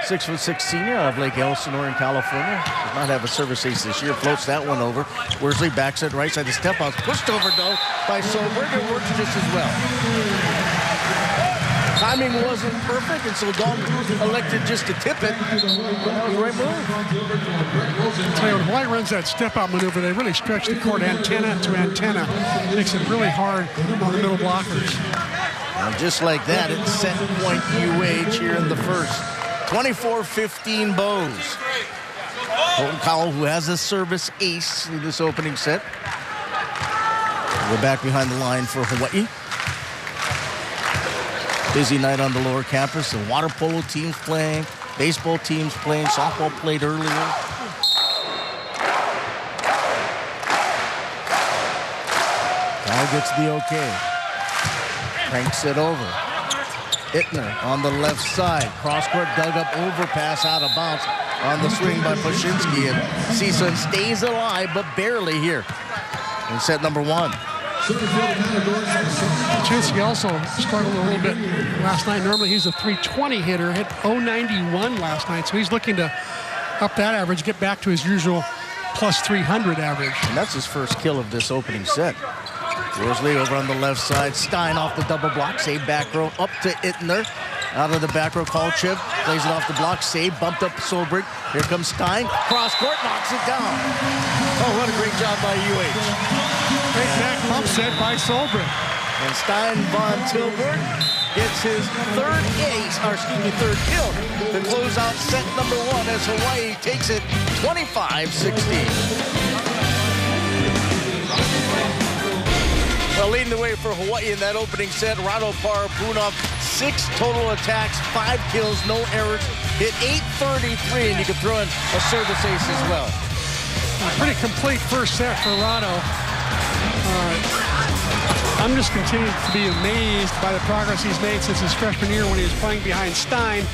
6'6" senior out of Lake Elsinore in California. Does not have a service ace this year. Floats that one over. Worsley backs it right side. The step out pushed over though by Solberg. It works just as well. Timing wasn't perfect, and so Dalton elected just to tip it. That was the right move. I'll tell you, when Hawaii runs that step-out maneuver, they really stretch the court antenna to antenna. It makes it really hard on the middle blockers. And just like that, it's set point UH here in the first. 24-15 Bows. Colton Cowell, who has a service ace in this opening set. We're back behind the line for Hawaii. Busy night on the lower campus. The water polo teams playing, baseball teams playing, softball played earlier. Kyle gets the okay. Cranks it over. Ittner on the left side. Cross-court dug up, overpass out of bounds on the swing by Pushinsky. And CSUN stays alive, but barely here in set number one. Pushinsky also struggled a little bit last night. Normally he's a 320 hitter, hit 091 last night, so he's looking to up that average, get back to his usual plus 300 average. And that's his first kill of this opening set. Worsley over on the left side. Stein off the double block. Save back row up to Ittner. Out of the back row, Kolchev plays it off the block. Save bumped up Solberg. Here comes Stein. Cross court, knocks it down. Oh, what a great job by UH. Great back bump set by Solberg. And Stein von Tilburg gets his third kill to close out set number one as Hawaii takes it 25-16. Well, leading the way for Hawaii in that opening set, Rado Parapunov, 6 total attacks, 5 kills, no errors, hit .833, and you can throw in a service ace as well. A pretty complete first set for Rado. I'm just continuing to be amazed by the progress he's made since his freshman year when he was playing behind Stein.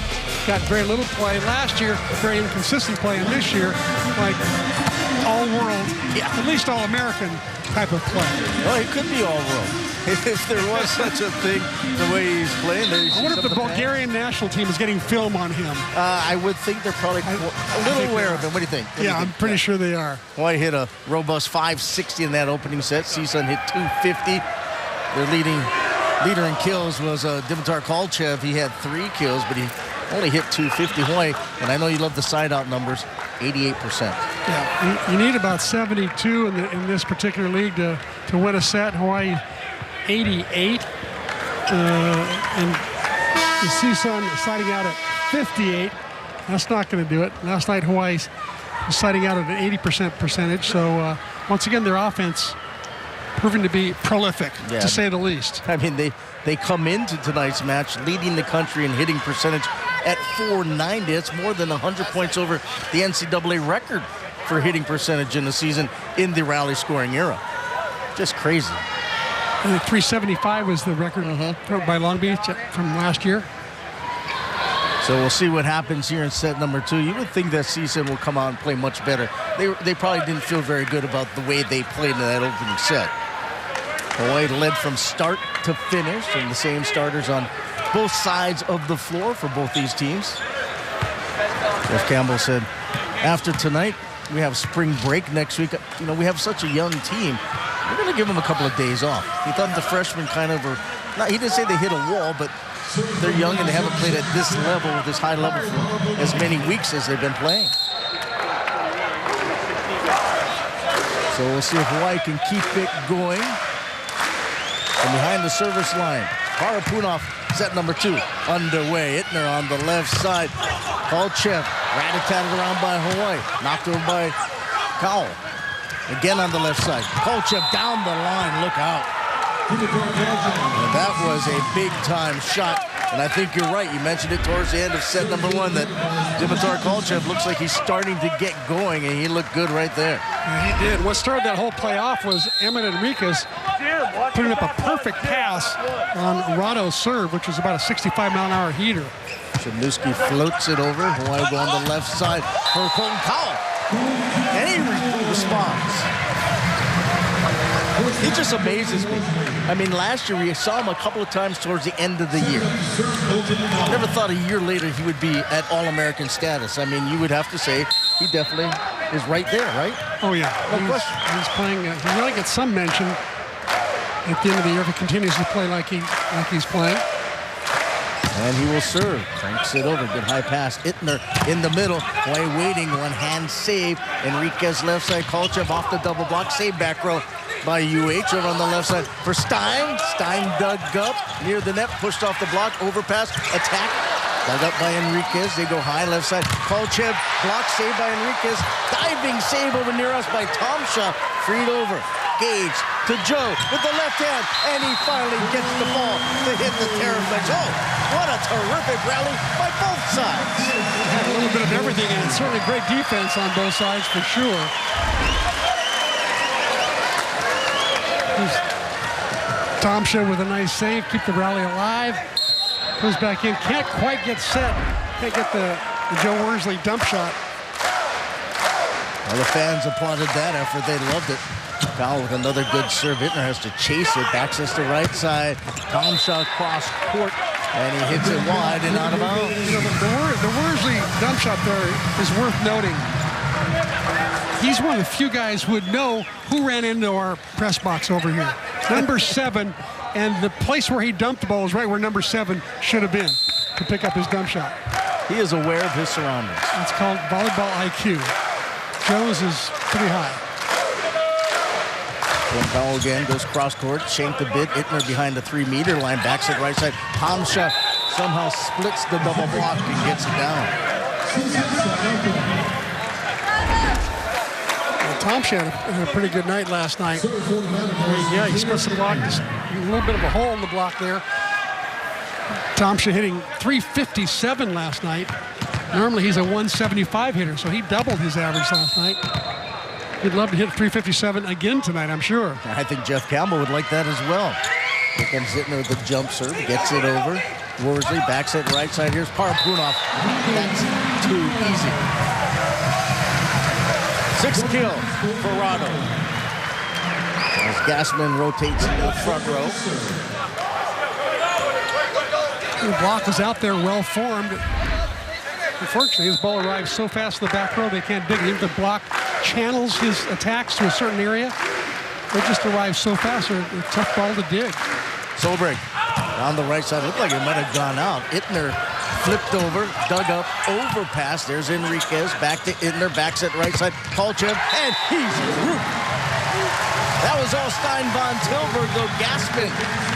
Got very little play last year, very inconsistent play, and this year, like all-world, at least all-American type of play. Well, he could be all-world. If there was such a thing, the way he's playing. I wonder if the Bulgarian national team is getting film on him. I would think they're probably a little aware of him. What do you think? I'm pretty sure they are. Hawaii hit a robust 560 in that opening set. CSUN hit 250. Their leader in kills was Dimitar Kolchev. He had 3 kills, but he only hit 250. Hawaii, and I know you love the side-out numbers, 88%. Yeah, you need about 72 in this particular league to win a set. Hawaii 88, and the CSUN siding out at 58. That's not going to do it. Last night Hawaii was siding out at an 80% percentage. So once again, their offense proving to be prolific, to say the least. I mean, they come into tonight's match leading the country in hitting percentage at .490. It's more than 100 points over the NCAA record for hitting percentage in the season in the rally scoring era. Just crazy. I think 375 was the record by Long Beach from last year. So we'll see what happens here in set number 2. You would think that CSUN will come out and play much better. They probably didn't feel very good about the way they played in that opening set. Hawaii led from start to finish, and the same starters on both sides of the floor for both these teams. Jeff Campbell said, after tonight, we have spring break next week. You know, we have such a young team. We're going to give them a couple of days off. He thought the freshmen kind of were, he didn't say they hit a wall, but they're young and they haven't played at this level, this high level for as many weeks as they've been playing. So we'll see if Hawaii can keep it going. From behind the service line, Parapunov Set number 2 underway. Ittner on the left side. Kolchev rat-a-tatted around by Hawaii. Knocked over by Cowell. Again on the left side. Kolchev down the line. Look out. And that was a big-time shot. And I think you're right. You mentioned it towards the end of set number 1 that Dimitar Kolchev looks like he's starting to get going, and he looked good right there. Yeah, he did. What started that whole play off was Emmett Enriquez putting up a perfect pass on Corrado's serve, which was about a 65-mile-an-hour heater. Chudnowski floats it over. Hawaii go on the left side for Colton Cowell. And he responds. He just amazes me. I mean, last year we saw him a couple of times towards the end of the year. Never thought a year later he would be at All-American status. I mean, you would have to say he definitely is right there, right? Oh, yeah. He's playing. He really gets some mention at the end of the year if he continues to play like he's playing. And he will serve. Cranks it over. Good high pass. Ittner in the middle. Hawaii waiting. One-hand save. Enriquez left side. Kolchev off the double block. Save back row by UH over on the left side for Stein. Stein dug up near the net. Pushed off the block. Overpass. Attack. Dug up by Enriquez. They go high left side. Kolchev block save by Enriquez. Diving save over near us by Tomsha. Freed over. Gage to Joe with the left hand, and he finally gets the ball to hit the Terraflex. Oh, what a terrific rally by both sides. Had a little bit of everything, and certainly great defense on both sides for sure. Tomsha with a nice save, keep the rally alive. Goes back in, can't quite get set. Can't get the Joe Worsley dump shot. Well, the fans applauded that effort. They loved it. Foul with another good serve. Ittner has to chase it. Backs us to right side. Tomsha cross court, and he hits it wide and out of bounds. You know, the Worsley dump shot there is worth noting. He's one of the few guys who would know who ran into our press box over here. Number 7, and the place where he dumped the ball is right where number 7 should have been to pick up his dump shot. He is aware of his surroundings. It's called volleyball IQ. Joe's is pretty high. Powell again goes cross court, shanked a bit. Ittner behind the 3-meter line, backs it right side. Tomsha somehow splits the double block and gets it down. Well, Tomsha had a pretty good night last night. Yeah, he splits the block. Just a little bit of a hole in the block there. Tomsha hitting .357 last night. Normally he's a .175 hitter, so he doubled his average last night. He'd love to hit .357 again tonight, I'm sure. I think Jeff Campbell would like that as well. Here comes Ittner with the jump serve, gets it over. Worsley backs it right side. Here's Parapunov. That's too easy. 6th kill for Corrado. As Gassman rotates into the front row. The block was out there, well formed. Unfortunately, his ball arrives so fast in the back row they can't dig it. Even the block channels his attacks to a certain area. They just arrive so fast. They're a tough ball to dig. Solberg on the right side. Looked like it might have gone out. Ittner flipped over, dug up, overpass. There's Enriquez. Back to Ittner. Backs it right side. Kolchev, and he's through. That was all Stein von Tilburg, though Gassman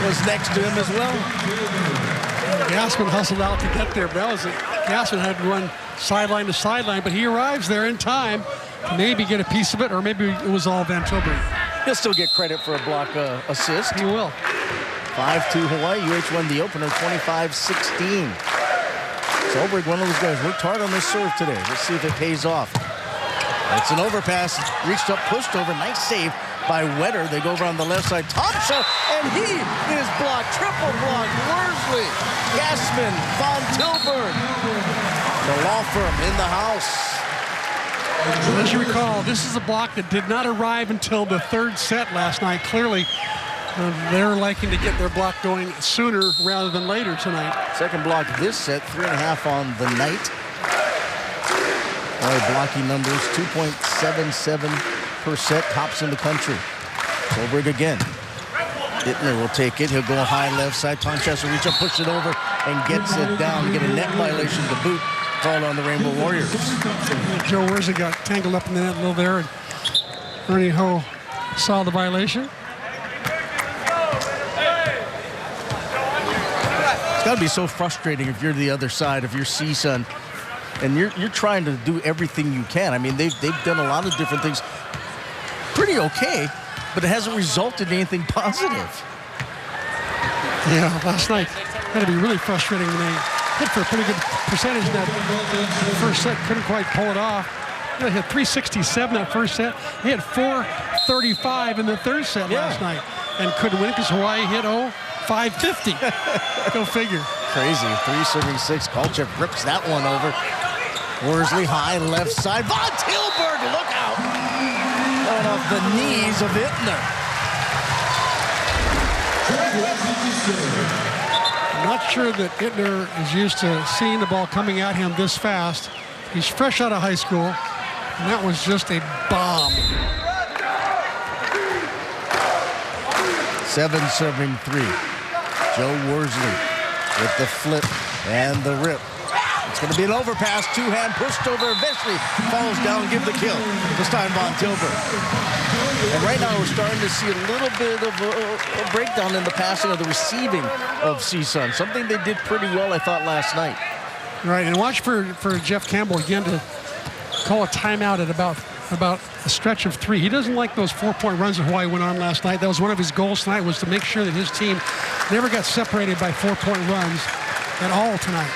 was next to him as well. Gassman hustled out to get there. Gassman had to run sideline to sideline, but he arrives there in time to maybe get a piece of it, or maybe it was all Van Tilburg. He'll still get credit for a block assist. He will. 5-2 Hawaii. UH won the opener 25-16. Solberg, one of those guys, worked hard on this serve today. Let's see if it pays off. It's an overpass. Reached up, pushed over. Nice save by Wetter. They go over on the left side. Tomsha, and he is blocked. Triple block. Worsley, Gassman, Von Tilburg. The law firm in the house. So as you recall, this is a block that did not arrive until the 3rd set last night. Clearly, they're liking to get their block going sooner rather than later tonight. Second block this set, 3.5 on the night. All right, blocking numbers, 2.77 per set, tops in the country. Solberg again. Ittner will take it. He'll go high left side. Tomsha will reach up, push it over, and gets it down. Get a net violation to boot. Called on the Rainbow Warriors. Joe Worsley got tangled up in the net a little there, and Ernie Ho saw the violation. It's got to be so frustrating if you're the other side, if you're CSUN, and you're trying to do everything you can. I mean, they've done a lot of different things. Pretty okay, but it hasn't resulted in anything positive. Yeah, last night had to be really frustrating when they hit for a pretty good percentage in that first set. Couldn't quite pull it off. They hit 367 that first set. He had 435 in the third set last night and couldn't win because Hawaii hit 550. Go figure. Crazy. 376. Kolchev rips that one over. Worsley high left side. Von Tilburg, look out. Going off the knees of Ittner. I'm not sure that Ittner is used to seeing the ball coming at him this fast. He's fresh out of high school, and that was just a bomb. 7-7-3. Joe Worsley with the flip and the rip. It's going to be an overpass, two-hand pushed over eventually. Falls down, give the kill to Stein Von Tilburg. And right now we're starting to see a little bit of a breakdown in the passing of the receiving of CSUN. Something they did pretty well, I thought, last night. Right, and watch for Jeff Campbell again to call a timeout at about a stretch of 3. He doesn't like those 4-point runs that Hawaii went on last night. That was one of his goals tonight, was to make sure that his team never got separated by 4-point runs at all tonight.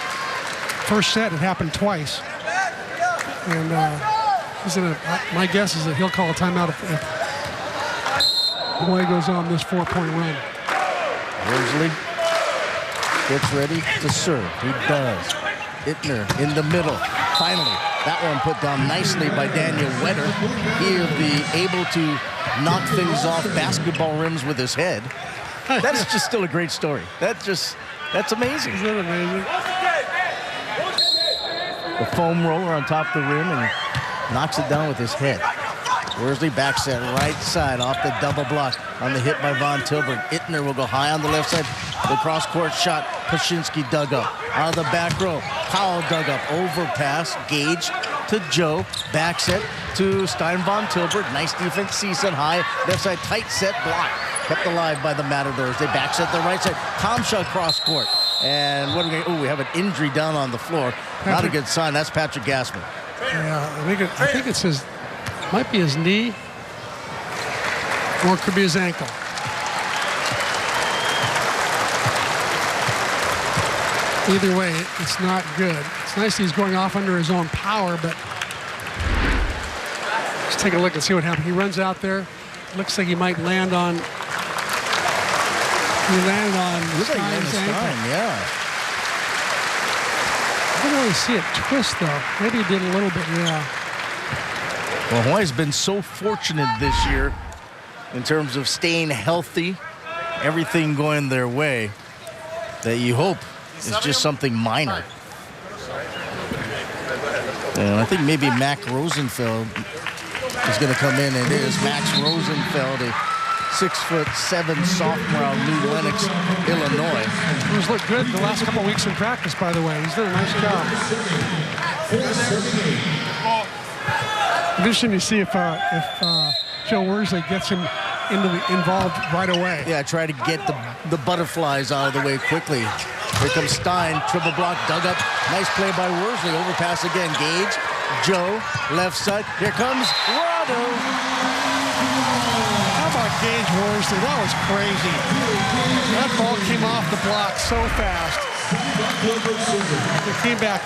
First set, it happened twice. And my guess is that he'll call a timeout if Hawaii goes on this 4-point run. Worsley gets ready to serve. He does. Ittner in the middle. Finally, that one put down nicely by Daniel Wetter. He'll be able to knock things off basketball rims with his head. That is just still a great story. That's amazing. Isn't that amazing? The foam roller on top of the rim and knocks it down with his head. Worsley back set right side off the double block on the hit by Von Tilburg. Ittner will go high on the left side. The cross-court shot. Pashinsky dug up. Out of the back row. Powell dug up. Overpass. Gage to Joe. Back set to Stein Von Tilburg. Nice defense. CSUN high. Left side tight set. Block. Kept alive by the Matadors. They back set the right side. Tomshaw cross-court. And what are we? Oh, we have an injury down on the floor. Not a good sign. That's Patrick Gassman. Yeah, I think it's his, might be his knee, or it could be his ankle. Either way, it's not good. It's nice he's going off under his own power, but let's take a look and see what happened. He runs out there. Looks like he might land on. He landed on Stein's ankle. Yeah. I didn't really see it twist, though. Maybe he did a little bit, yeah. Well, Hawaii's been so fortunate this year in terms of staying healthy, everything going their way, that you hope is just something minor. And I think maybe Mac Rosenfeld is going to come in, and it is Max Rosenfeld, a 6'7" sophomore out of New Lenox, Illinois. Who's looked good the last couple of weeks in practice, by the way. He's done a nice job. Interesting to see if Joe Worsley gets him involved right away. Yeah, try to get the butterflies out of the way quickly. Here comes Stein, triple block, dug up. Nice play by Worsley. Overpass again. Gage, Joe, left side. Here comes Corrado. How about Gage Worsley? That was crazy. That ball came off the block so fast. It came back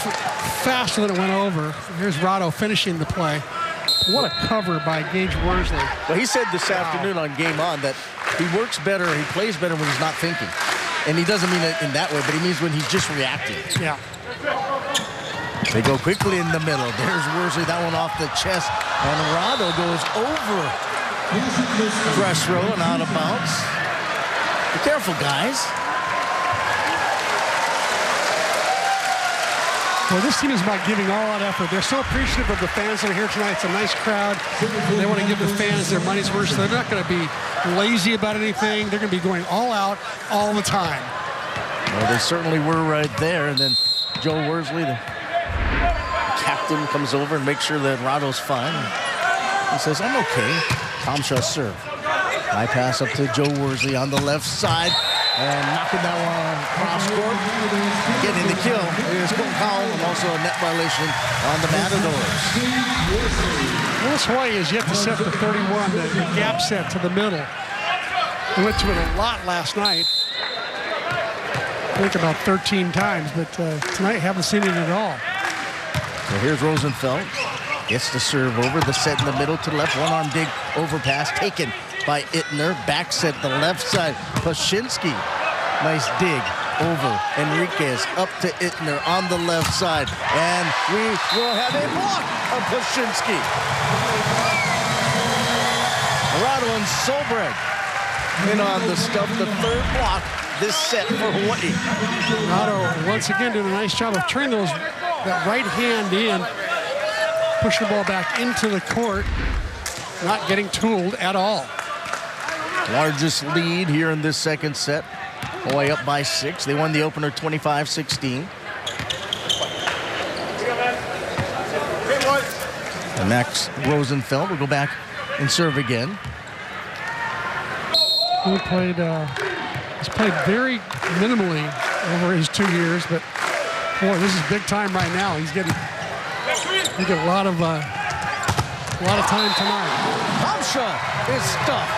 faster than it went over. Here's Rado finishing the play. What a cover by Gage Worsley. Well, he said this afternoon on Game On that he works better, he plays better when he's not thinking. And he doesn't mean it in that way, but he means when he's just reacting. Yeah. They go quickly in the middle. There's Worsley, that one off the chest. And Rado goes over press row and out of bounds. Be careful, guys. Well, this team is about giving all out effort. They're so appreciative of the fans that are here tonight. It's a nice crowd. They want to give the fans their money's worth. So they're not going to be lazy about anything. They're going to be going all out all the time. Well, they certainly were right there. And then Joe Worsley, the captain, comes over and makes sure that Rado's fine. He says, I'm okay. Tomshaw serve. High pass up to Joe Worsley on the left side. and knocking that one cross court. Getting the kill is Corrado, and also a net violation on the Matadors. This Hawaii is yet to set the 31, the gap set to the middle. We went to it a lot last night. I think about 13 times, but tonight haven't seen it at all. So here's Rosenfeld. Gets the serve over, the set in the middle to the left. One-arm dig overpass taken by Ittner. Back set the left side. Pashinsky. Nice dig over Enriquez. Up to Ittner on the left side. And we will have a block of Pashinsky. Corrado and Solberg in on the stuff. The third block this set for Hawaii. Corrado once again doing a nice job of turning that right hand in. Push the ball back into the court. Not getting tooled at all. Largest lead here in this second set. Hawaii up by 6. They won the opener 25-16. And Max Rosenfeld will go back and serve again. He played, he's played very minimally over his 2 years, but boy, this is big time right now. He get a lot of time tonight. Hamsha is stuffed.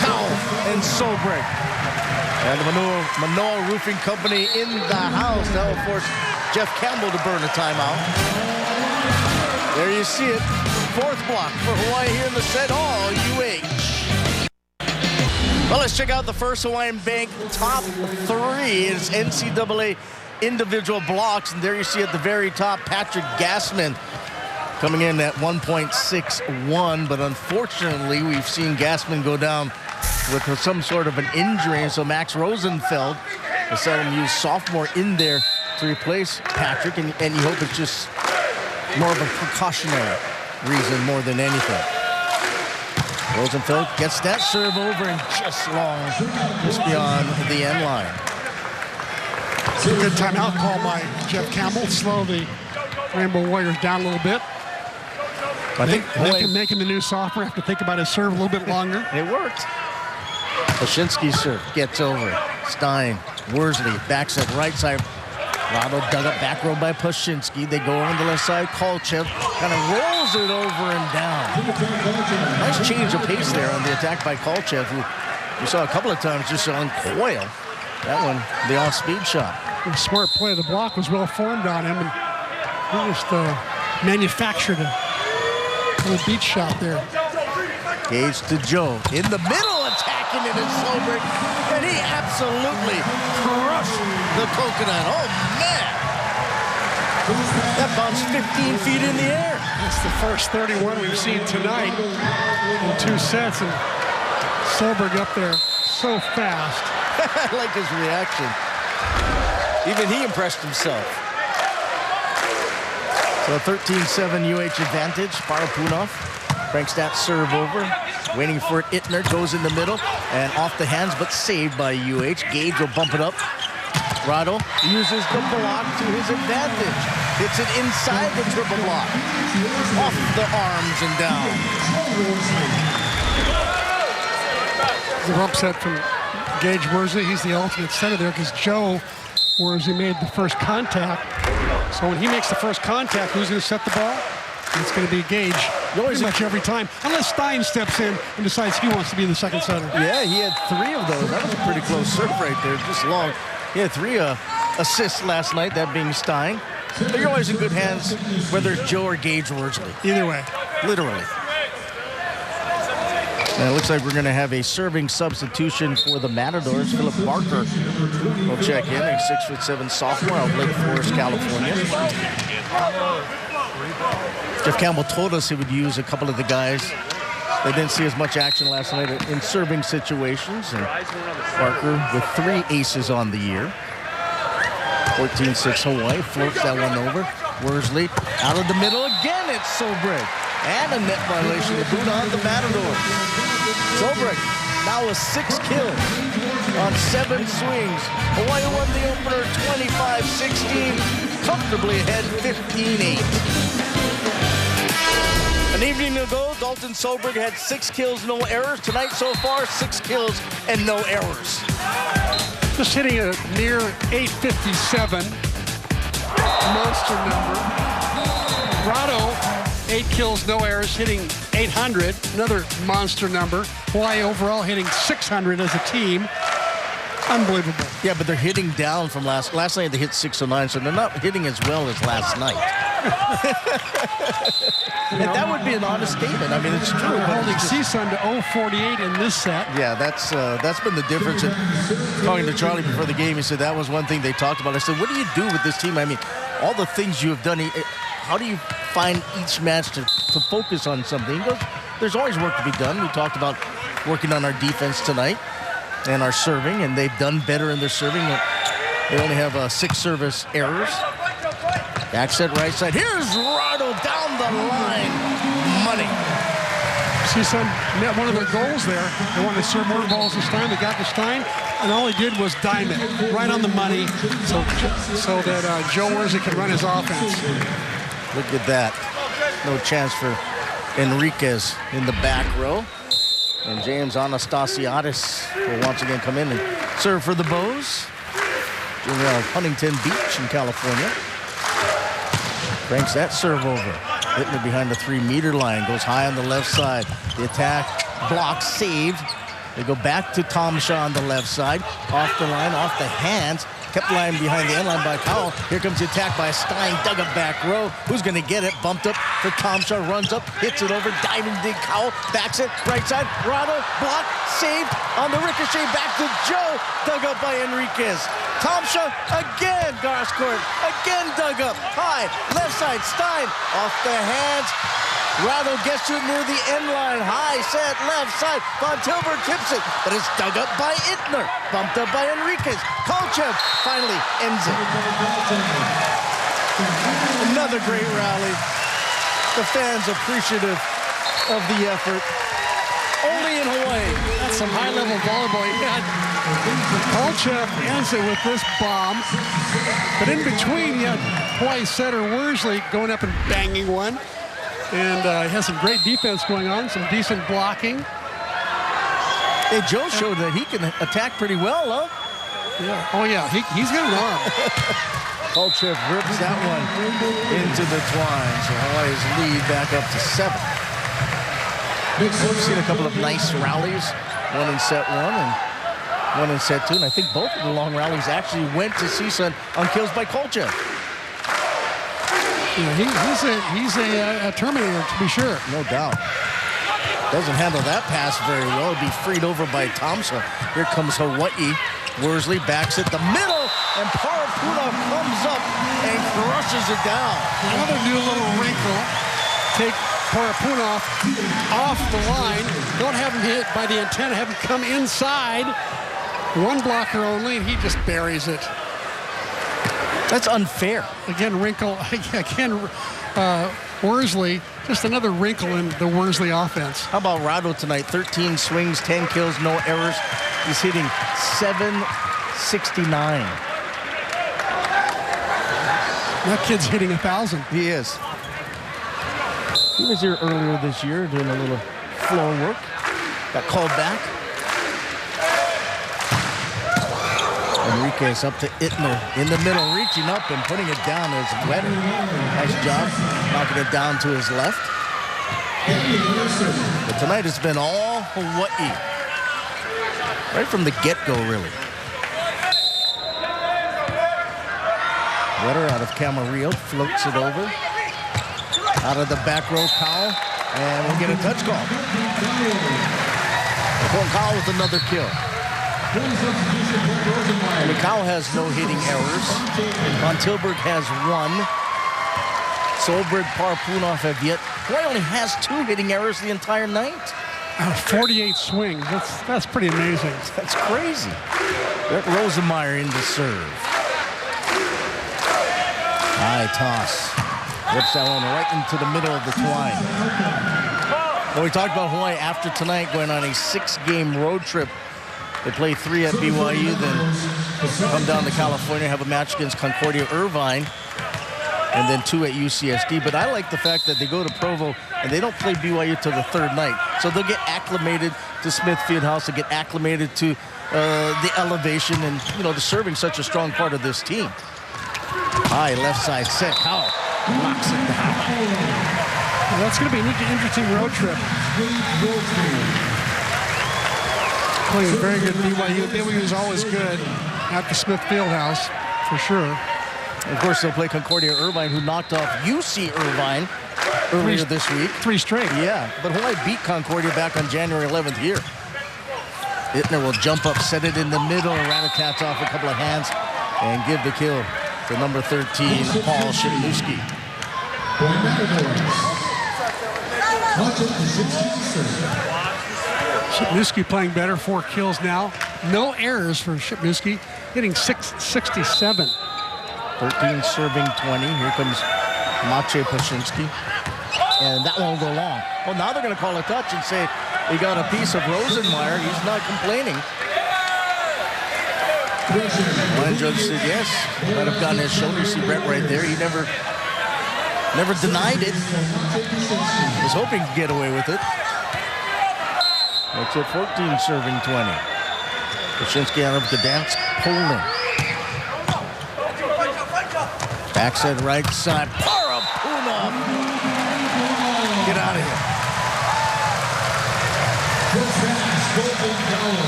Powell and Solberg. And the Manoa Roofing Company in the house. That will force Jeff Campbell to burn a timeout. There you see it. Fourth block for Hawaii here in the set. All UH. Well, let's check out the first Hawaiian Bank top 3. It's NCAA individual blocks. And there you see at the very top, Patrick Gassman coming in at 1.61. But unfortunately, we've seen Gassman go down with some sort of an injury. And so Max Rosenfeld decided to use sophomore in there to replace Patrick. And you hope it's just more of a precautionary reason more than anything. Rosenfeld gets that serve over and just long, just beyond the end line. It's a good timeout call by Jeff Campbell. Slow the Rainbow Warriors down a little bit. I think making the new sophomore have to think about his serve a little bit longer. It worked. Pashinsky's serve gets over. Stein, Worsley, backs at right side. Corrado dug up back row by Pashinsky. They go on the left side. Kolchev kind of rolls it over and down. Nice change of pace there on the attack by Kolchev, who we saw a couple of times just on coil. That one, the off-speed shot. The smart play. The block was well formed on him, and he just manufactured a little beat shot there. Gage to Joe. In the middle, attacking it in Solberg. And he absolutely crushed the coconut. Oh, man. That bounced 15 feet in the air. It's the first 31 we've seen tonight in 2 sets. And Solberg up there so fast. I like his reaction. Even he impressed himself. So 13-7 UH advantage. Parapunov cranks that serve over. Waiting for it. Ittner goes in the middle and off the hands, but saved by UH. Gage will bump it up. Corrado uses the block to his advantage. Hits it inside the triple block. Off the arms and down. The bump set from Gage Worsley. He's the alternate center there because Joe Worsley made the first contact. So when he makes the first contact, who's going to set the ball? It's going to be Gage pretty much every time, unless Stein steps in and decides he wants to be the second center. Yeah, he had 3 of those. That was a pretty close serve right there, just long. He had 3 assists last night, that being Stein. But you're always in good hands, whether it's Joe or Gage Worsley. Either way. Literally. And it looks like we're going to have a serving substitution for the Matadors. Philip Barker will check in, a 6'7" sophomore out of Lake Forest, California. Jeff Campbell told us he would use a couple of the guys. They didn't see as much action last night in serving situations. And Barker with 3 aces on the year. 14-6 Hawaii, floats that one over. Worsley out of the middle again. It's Solberg. And a net violation to boot on the Matadors. Solberg now with 6 kills on 7 swings. Hawaii won the opener 25-16. Comfortably ahead 15-8. An evening ago, Dalton Solberg had 6 kills, no errors. Tonight so far, 6 kills and no errors. Just hitting a near 857 monster number. Corrado, 8 kills, no errors, hitting 800, another monster number. Hawaii overall hitting 600 as a team. Unbelievable. Yeah, but they're hitting down from last night. They hit 609, so they're not hitting as well as last night. And that would be an honest statement. I mean, it's true. They're holding it's CSUN to 048 in this set. Yeah, that's been the difference. And talking to Charlie before the game, he said that was one thing they talked about. I said, what do you do with this team? I mean, all the things you have done. How do you find each match to focus on something? He goes, there's always work to be done. We talked about working on our defense tonight and our serving, and they've done better in their serving. They only have 6 service errors. Back set, right side. Here's Corrado down the line. Money. CSUN met one of their goals there. They wanted to serve more balls this time. They got to Stein, and all he did was dime it right on the money so that Joe Worsley could run his offense. Look at that. No chance for Enriquez in the back row. And James Anastasiadis will once again come in and serve for the Bows. Junior out of Huntington Beach in California. Cranks that serve over. Hitting it behind the 3-meter line. Goes high on the left side. The attack block saved. They go back to Tom Shaw on the left side. Off the line, off the hands. Kept lying behind the end line by Cowell. Here comes the attack by Stein. Dug up back row. Who's going to get it? Bumped up for Tom Shaw. Runs up, hits it over. Diving dig Cowell. Backs it. Right side. Corrado. Block. Saved on the ricochet. Back to Joe. Dug up by Enriquez. Tom Shaw again. Garth Court. Again dug up. High. Left side. Stein. Off the hands. Corrado gets to it near the end line. High set, left side. Von Tilburg tips it, but it's dug up by Ittner. Bumped up by Enriquez. Kolchev finally ends it. Another great rally. The fans appreciative of the effort. Only in Hawaii. That's some high-level volleyball. Yeah. Kolchev ends it with this bomb. But in between, you had Hawaii setter Worsley going up and banging one. And he has some great defense going on, some decent blocking. Hey, Joe showed that he can attack pretty well, huh? Yeah. Oh, yeah. He's got an arm. Kolchev rips that one into the twine. So Hawaii's lead back up to 7. We've seen a couple of nice rallies. One in set 1 and one in set 2. And I think both of the long rallies actually went to CSUN on kills by Kolchev. Yeah, he's a Terminator, to be sure. No doubt. Doesn't handle that pass very well. It'll be freed over by Thompson. Here comes Hawaii. Worsley backs it the middle, and Parapunov comes up and crushes it down. Another new little wrinkle. Take Parapunov off the line. Don't have him hit by the antenna. Have him come inside. One blocker only, and he just buries it. That's unfair. Again, wrinkle. Again, Worsley. Just another wrinkle in the Worsley offense. How about Rado tonight? 13 swings, 10 kills, no errors. He's hitting .769. That kid's hitting 1,000. He is. He was here earlier this year doing a little floor work. Got called back. Enriquez up to Ittner in the middle, reaching up and putting it down as Wetter. Nice job knocking it down to his left. But tonight it's been all Hawaii. Right from the get-go, really. Wetter out of Camarillo, floats it over. Out of the back row, Cowell, and we'll get a touch call. Cowell with another kill. Cowell has no hitting errors. Von Tilburg has 1. Solberg, Parapunov have yet. Hawaii only has 2 hitting errors the entire night. 48 swings. That's pretty amazing. That's crazy. Brett Rosenmeyer in to serve. High toss. Whips that one right into the middle of the twine. Well, we talked about Hawaii after tonight going on a 6-game road trip. They play 3 at BYU, then come down to California, have a match against Concordia Irvine. and then 2 at UCSD. But I like the fact that they go to Provo and they don't play BYU till the third night. So they'll get acclimated to Smith Fieldhouse, they'll get acclimated to the elevation and, the serving such a strong part of this team. High left side set. Howell knocks it down. Well, that's going to be an interesting road trip. Playing very good BYU. BYU is always good at the Smith Fieldhouse, for sure. Of course, they'll play Concordia Irvine, who knocked off UC Irvine earlier this week. 3 straight. Yeah, but Hawaii beat Concordia back on January 11th here. Ittner will jump up, set it in the middle, Rat-a-tats off a couple of hands, and give the kill to number 13, Paul Shipnewski. Shipnewski playing better, 4 kills now. No errors for Shipnewski, hitting .667. 13 serving 20. Here comes Maciej Pashinsky. And that one will go long. Well, now they're going to call a touch and say he got a piece of Rosenmeyer. He's not complaining. Line judge said yes. Might have gotten his shoulder. See Brett right there. He never denied it. Was hoping to get away with it. That's it. 14 serving 20. Pashinsky out of Gdansk, Poland. Backside right side. Parapunov. Get out of here.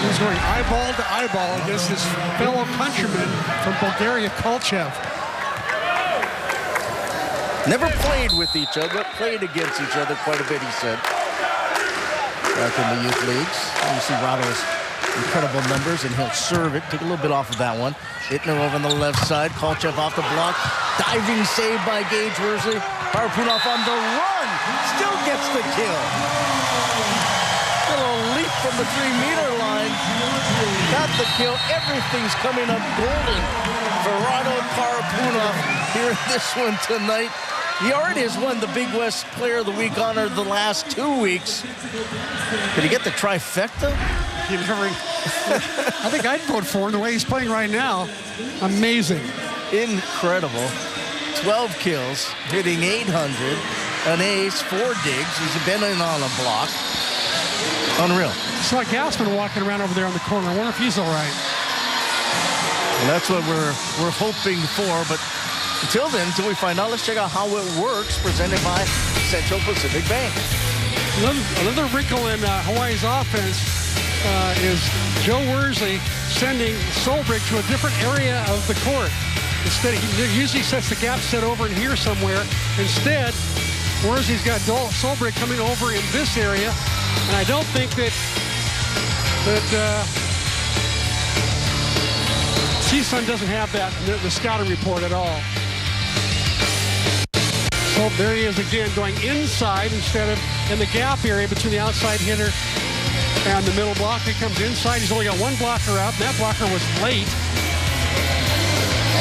He's going eyeball to eyeball against his fellow countryman from Bulgaria, Kolchev. Never played with each other, played against each other quite a bit, he said. Back in the youth leagues. And you see Rado's incredible numbers, and he'll serve it. Take a little bit off of that one. Ittner over on the left side. Kolchev off the block. Diving save by Gage Worsley. Parapunov on the run. Still gets the kill. Little leap from the 3-meter line. Got the kill. Everything's coming up golden for Corrado Parapunov here in this one tonight. He already has won the Big West Player of the Week honor the last 2 weeks. Did he get the trifecta? I think I'd vote for him the way he's playing right now. Amazing. Incredible. 12 kills, hitting 800, an ace, 4 digs. He's been in on a block. Unreal. Saw Gassman walking around over there on the corner. I wonder if he's all right. And that's what we're hoping for. But until then, until we find out, let's check out how it works. Presented by Central Pacific Bank. Another wrinkle in Hawaii's offense is Joe Worsley sending Solbrig to a different area of the court. Instead, he usually sets the gap set over in here somewhere. Instead, Worsley's got Solbrig coming over in this area, and I don't think that CSUN doesn't have that, the scouting report at all. So there he is again, going inside instead of in the gap area between the outside hitter and the middle block. He comes inside. He's only got 1 blocker out, and that blocker was late.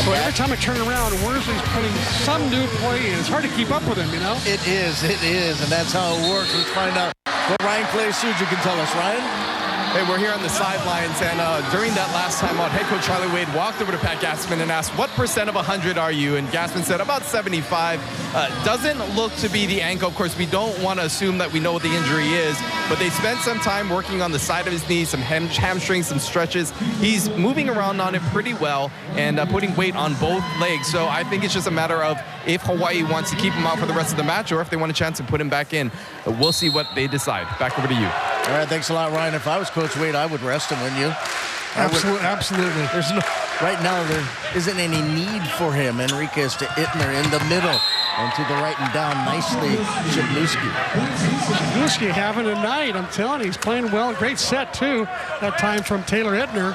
So every time I turn around, Worsley's putting some new play in. It's hard to keep up with him, you know? It is, and that's how it works. Let's find out what Ryan Clay-Suja can tell us. Ryan? Hey, we're here on the sidelines, and during that last time out, head coach Charlie Wade walked over to Pat Gassman and asked, what % of 100 are you? And Gassman said, about 75. Doesn't look to be the ankle. Of course, we don't want to assume that we know what the injury is, but they spent some time working on the side of his knee, some hamstrings, some stretches. He's moving around on it pretty well and putting weight on both legs. So I think it's just a matter of if Hawaii wants to keep him out for the rest of the match or if they want a chance to put him back in. We'll see what they decide. Back over to you. All right, thanks a lot, Ryan. If I was Coach Wade, I would rest him, wouldn't you? Absolutely. There's no, right now, there isn't any need for him. Enriquez to Ittner in the middle. And to the right and down nicely, Shibnewski. Shibnewski having a night, I'm telling you. He's playing well. Great set, too. That time from Taylor Ittner.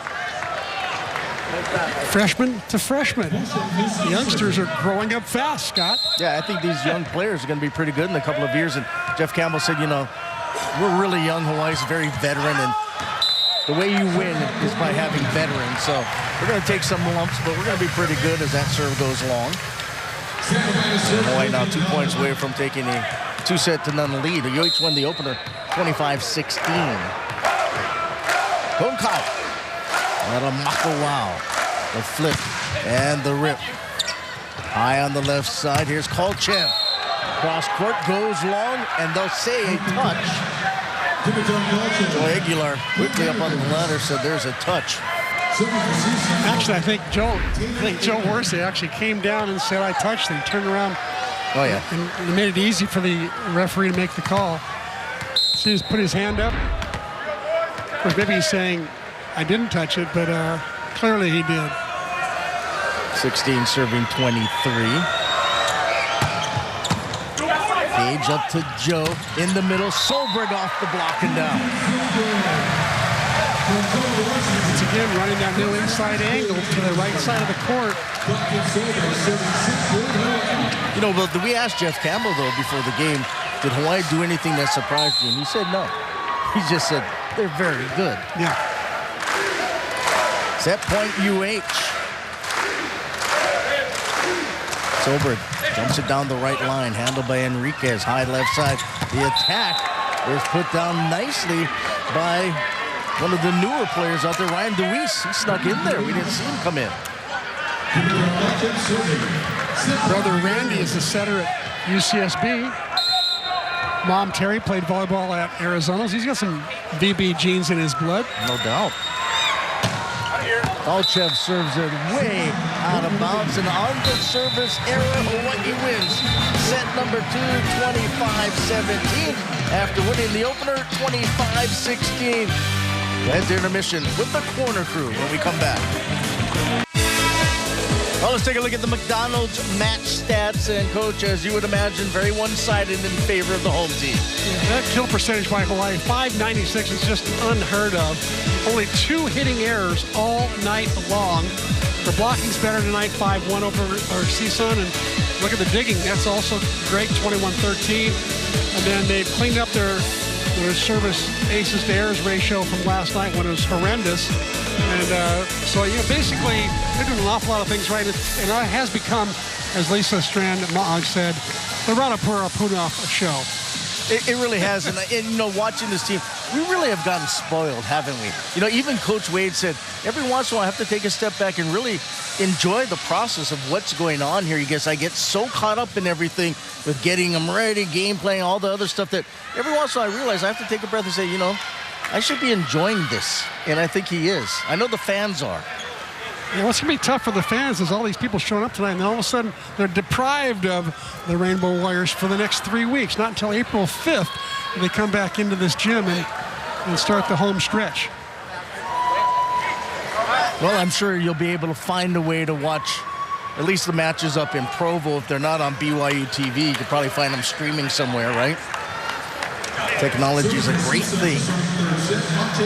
Freshman to freshman. The youngsters are growing up fast, Scott. Yeah, I think these young players are going to be pretty good in a couple of years. And Jeff Campbell said, you know, we're really young. Hawaii's very veteran, and the way you win is by having veterans. So we're going to take some lumps, but we're going to be pretty good as that serve goes long. Hawaii now 2 points away from taking a 2-0 lead. The UH won the opener 25-16. Honkau. Out of Makawao. The flip and the rip. High on the left side. Here's Kolchev. Cross court goes long, and they'll say a touch. Joe Aguilar quickly up on the ladder said there's a touch. Actually, I think Joe Horsey actually came down and said, I touched him. He turned around. Oh, yeah. And it made it easy for the referee to make the call. So he's put his hand up. Of course, maybe he's saying, I didn't touch it, but clearly he did. 16 serving 23. Gage up to Joe in the middle. Solberg off the block and down. Once again, running that new inside angle to the right side of the court. You know, but we asked Jeff Campbell, though, before the game, did Hawaii do anything that surprised you? And he said no. He just said, they're very good. Yeah. Set point UH. Solberg jumps it down the right line, handled by Enriquez, high left side. The attack is put down nicely by one of the newer players out there, Ryan DeWeese. He snuck in there. We didn't see him come in. Brother Randy is the setter at UCSB. Mom Terry played volleyball at Arizona. So he's got some VB genes in his blood. No doubt. Kolchev serves it way out of bounds, and on the service error, Hawaii wins. Set number 2, 25-17, after winning the opener 25-16. Head to intermission with the corner crew when we come back. Well, let's take a look at the McDonald's match stats. And, Coach, as you would imagine, very one-sided in favor of the home team. Yeah, that kill percentage by Hawaii, 596, is just unheard of. Only 2 hitting errors all night long. Their blocking's better tonight, 5-1 over CSUN. And look at the digging. That's also great, 21-13. And then they've cleaned up their service aces to errors ratio from last night when it was horrendous. And so, you know, basically, they're doing an awful lot of things right. And it has become, as Lisa Strand-Maag said, the Radapura Punov show. It really has. And, you know, watching this team, we really have gotten spoiled, haven't we? You know, even Coach Wade said, every once in a while I have to take a step back and really enjoy the process of what's going on here. You guess I get so caught up in everything with getting them ready, game playing, all the other stuff, that every once in a while I realize I have to take a breath and say, you know, I should be enjoying this. And I think he is. I know the fans are. Yeah, what's going to be tough for the fans is all these people showing up tonight, and then all of a sudden they're deprived of the Rainbow Warriors for the next 3 weeks. Not until April 5th they come back into this gym and start the home stretch. Well, I'm sure you'll be able to find a way to watch at least the matches up in Provo. If they're not on BYU TV, you could probably find them streaming somewhere, right? Technology is a great thing.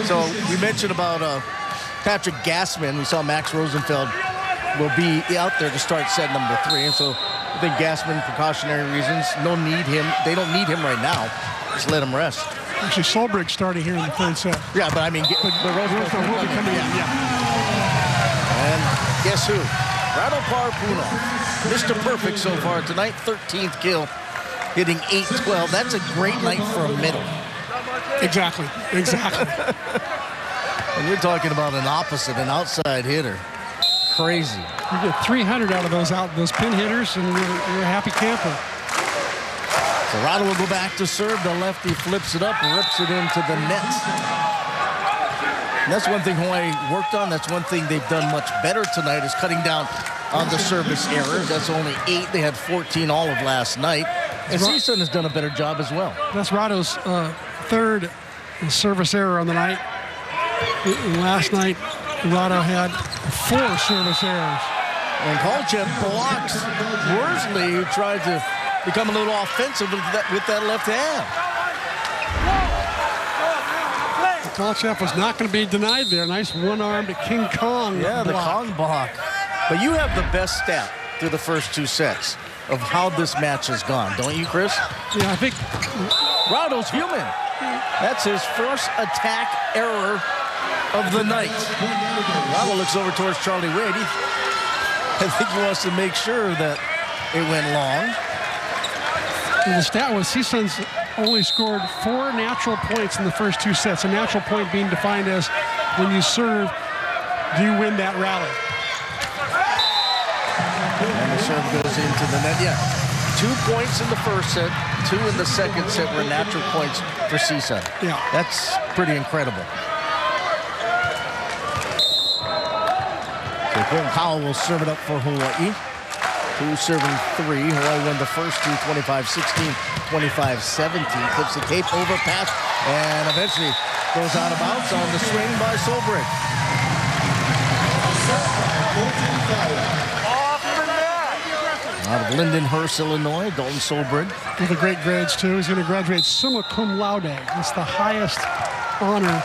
So we mentioned about Patrick Gassman. We saw Max Rosenfeld will be out there to start set number 3. And so I think Gassman, precautionary reasons, no need him. They don't need him right now. Just let him rest. Actually, Solberg starting here in the third set. Yeah, but I mean, but Rosenfeld will be coming in. Yeah. And guess who? Radapura Punov. Mr. Perfect so far tonight. 13th kill, hitting 8-12. That's a great night for a middle. Exactly. And you're talking about an opposite, an outside hitter. Crazy. You get 300 out of those pin hitters, and you're a happy camper. Corrado will go back to serve. The lefty flips it up and rips it into the net. And that's one thing Hawaii worked on. That's one thing they've done much better tonight, is cutting down on the service errors. That's only 8. They had 14 all of last night. And CSUN has done a better job as well. That's Rado's third service error on the night. Last night, Corrado had 4 service errors. And Kolchev blocks Worsley, who tried to become a little offensive with that left hand. Kolchev was not going to be denied there. Nice one-armed King Kong block. The Kong block. But you have the best stat through the first 2 sets of how this match has gone, don't you, Chris? Yeah, I think Rado's human. That's his first attack error of the night. Rado looks over towards Charlie Wade. I think he wants to make sure that it went long. And the stat was CSUN's only scored 4 natural points in the first 2 sets. A natural point being defined as when you serve, do you win that rally? And the serve goes into the net. Yeah, 2 points in the first set, 2 in the second set were natural points for CSUN. Yeah. That's pretty incredible. So Quentin Powell will serve it up for Hawaii. 2 serving 3. Hawaii won the first 2, 25-16, 25-17. Clips the tape, overpass, and eventually goes out of bounds on the swing by Solbrick. Out of Lindenhurst, Illinois, Dalton Solbrick. With the great grades, too. He's going to graduate summa cum laude. It's the highest honor.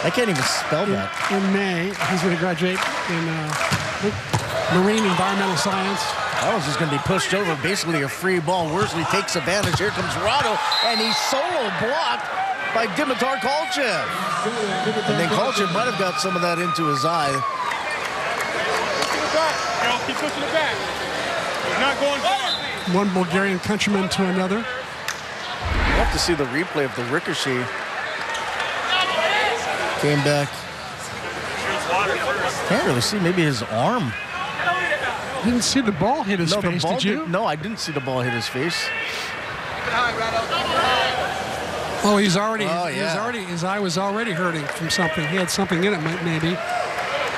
I can't even spell that. In May, he's going to graduate in marine environmental science. That was just going to be pushed over. Basically a free ball. Worsley takes advantage. Here comes Corrado, and he's solo blocked by Dimitar Kolchev. And then Kolchev might have got some of that into his eye. Keep pushing it back. You're not going far. One Bulgarian countryman to another. We'll have to see the replay of the ricochet. Came back. Can't really see. Maybe his arm. Didn't see the ball hit his face, did you? No, I didn't see the ball hit his face. Oh, he's already. Oh, He yeah. was already. His eye was already hurting from something. He had something in it, maybe.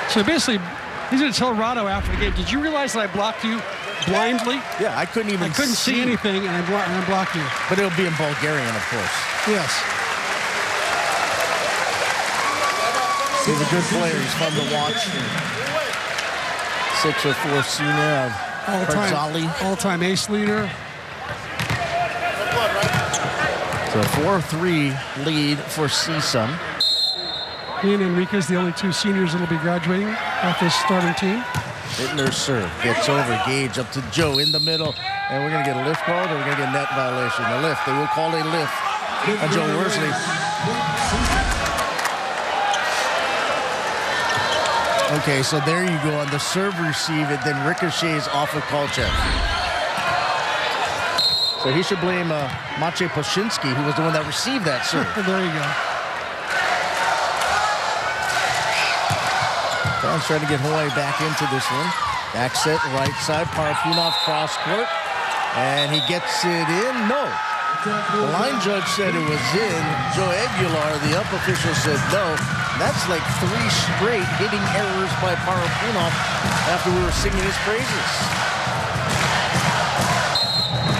So basically, he's going to tell Corrado after the game, did you realize that I blocked you blindly? Yeah, I couldn't even see anything, and I blocked you. But it'll be in Bulgarian, of course. Yes. He's a good player. He's fun to watch. 6'4" senior of Herzali. All-time ace leader. So a 4-3 lead for CSUN. He and Enrique's the only 2 seniors that will be graduating off this starting team. Hittner's serve gets over. Gage up to Joe in the middle. And we're going to get a lift called, or we're going to get a net violation. A lift. They will call a lift on Joe Worsley. Okay, so there you go on the serve receive. It then ricochets off of Kolchev. So he should blame Maciej Poshinsky, who was the one that received that serve. There you go. Brown's trying to get Hawaii back into this one. Back set, right side. Parapunov cross court. And he gets it in. No. The line judge said it was in. Joe Aguilar, the ump official, said no. That's like 3 straight hitting errors by Parapunov after we were singing his praises.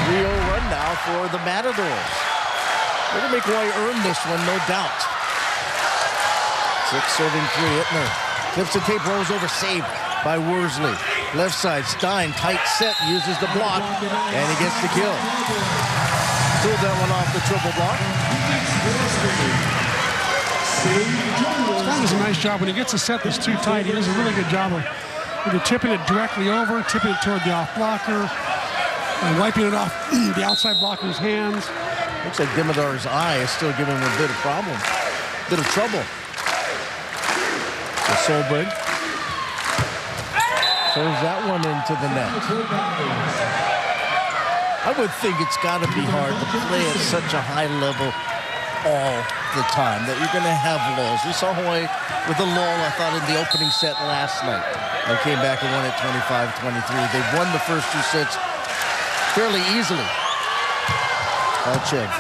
3-0 run now for the Matadors. They're going to make Hawaii earn this one, no doubt. 6 serving 3, Hittner. Clips the tape, rolls over, saved by Worsley. Left side, Stein, tight set, uses the block, and he gets the kill. Pulled that one off the triple block. Stein does a nice job. When he gets a set that's too tight, he does a really good job of either tipping it directly over, tipping it toward the off blocker, and wiping it off the outside blocker's hands. Looks like Dimitar's eye is still giving him a bit of trouble. So Solberg throws that one into the net. I would think it's got to be hard to play at such a high level all the time, that you're going to have lulls. We saw Hawaii with a lull, I thought, in the opening set last night. They came back and won at 25-23. They won the first 2 sets fairly easily. Kolchev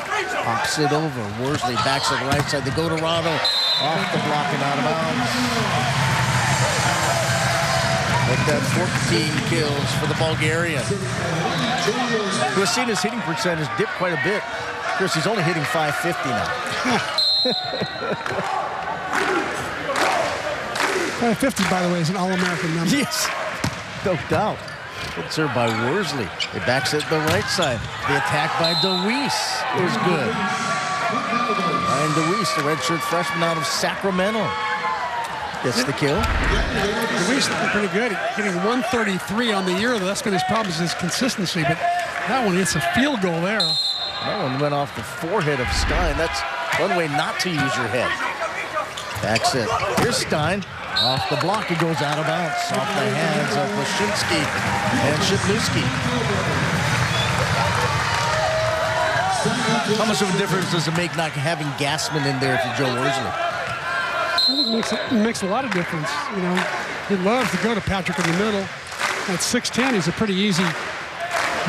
pops it over. Worsley backs it right side. They go to Corrado. Off the block and out of bounds. Like that, 14 kills for the Bulgarian. We've seen his hitting percentage dip quite a bit. Of course, he's only hitting .550 now. 550, by the way, is an All-American number. Yes, no doubt. Good serve by Worsley. It backs it the right side. The attack by DeWeese is good. Ryan DeWeese, the redshirt freshman out of Sacramento, gets the kill. DeWeese looking pretty good. Hitting 133 on the year, though. That's been his problem, is his consistency. But that one, it's a field goal there. That one went off the forehead of Stein. That's one way not to use your head. Backs it. Here's Stein. Off the block, he goes out of bounds. Off the hands of Washinsky and Shipluski. How much of a difference does it make not having Gassman in there for Joe Worsley? I think it makes a lot of difference. You know, he loves to go to Patrick in the middle. At 6'10", he's a pretty easy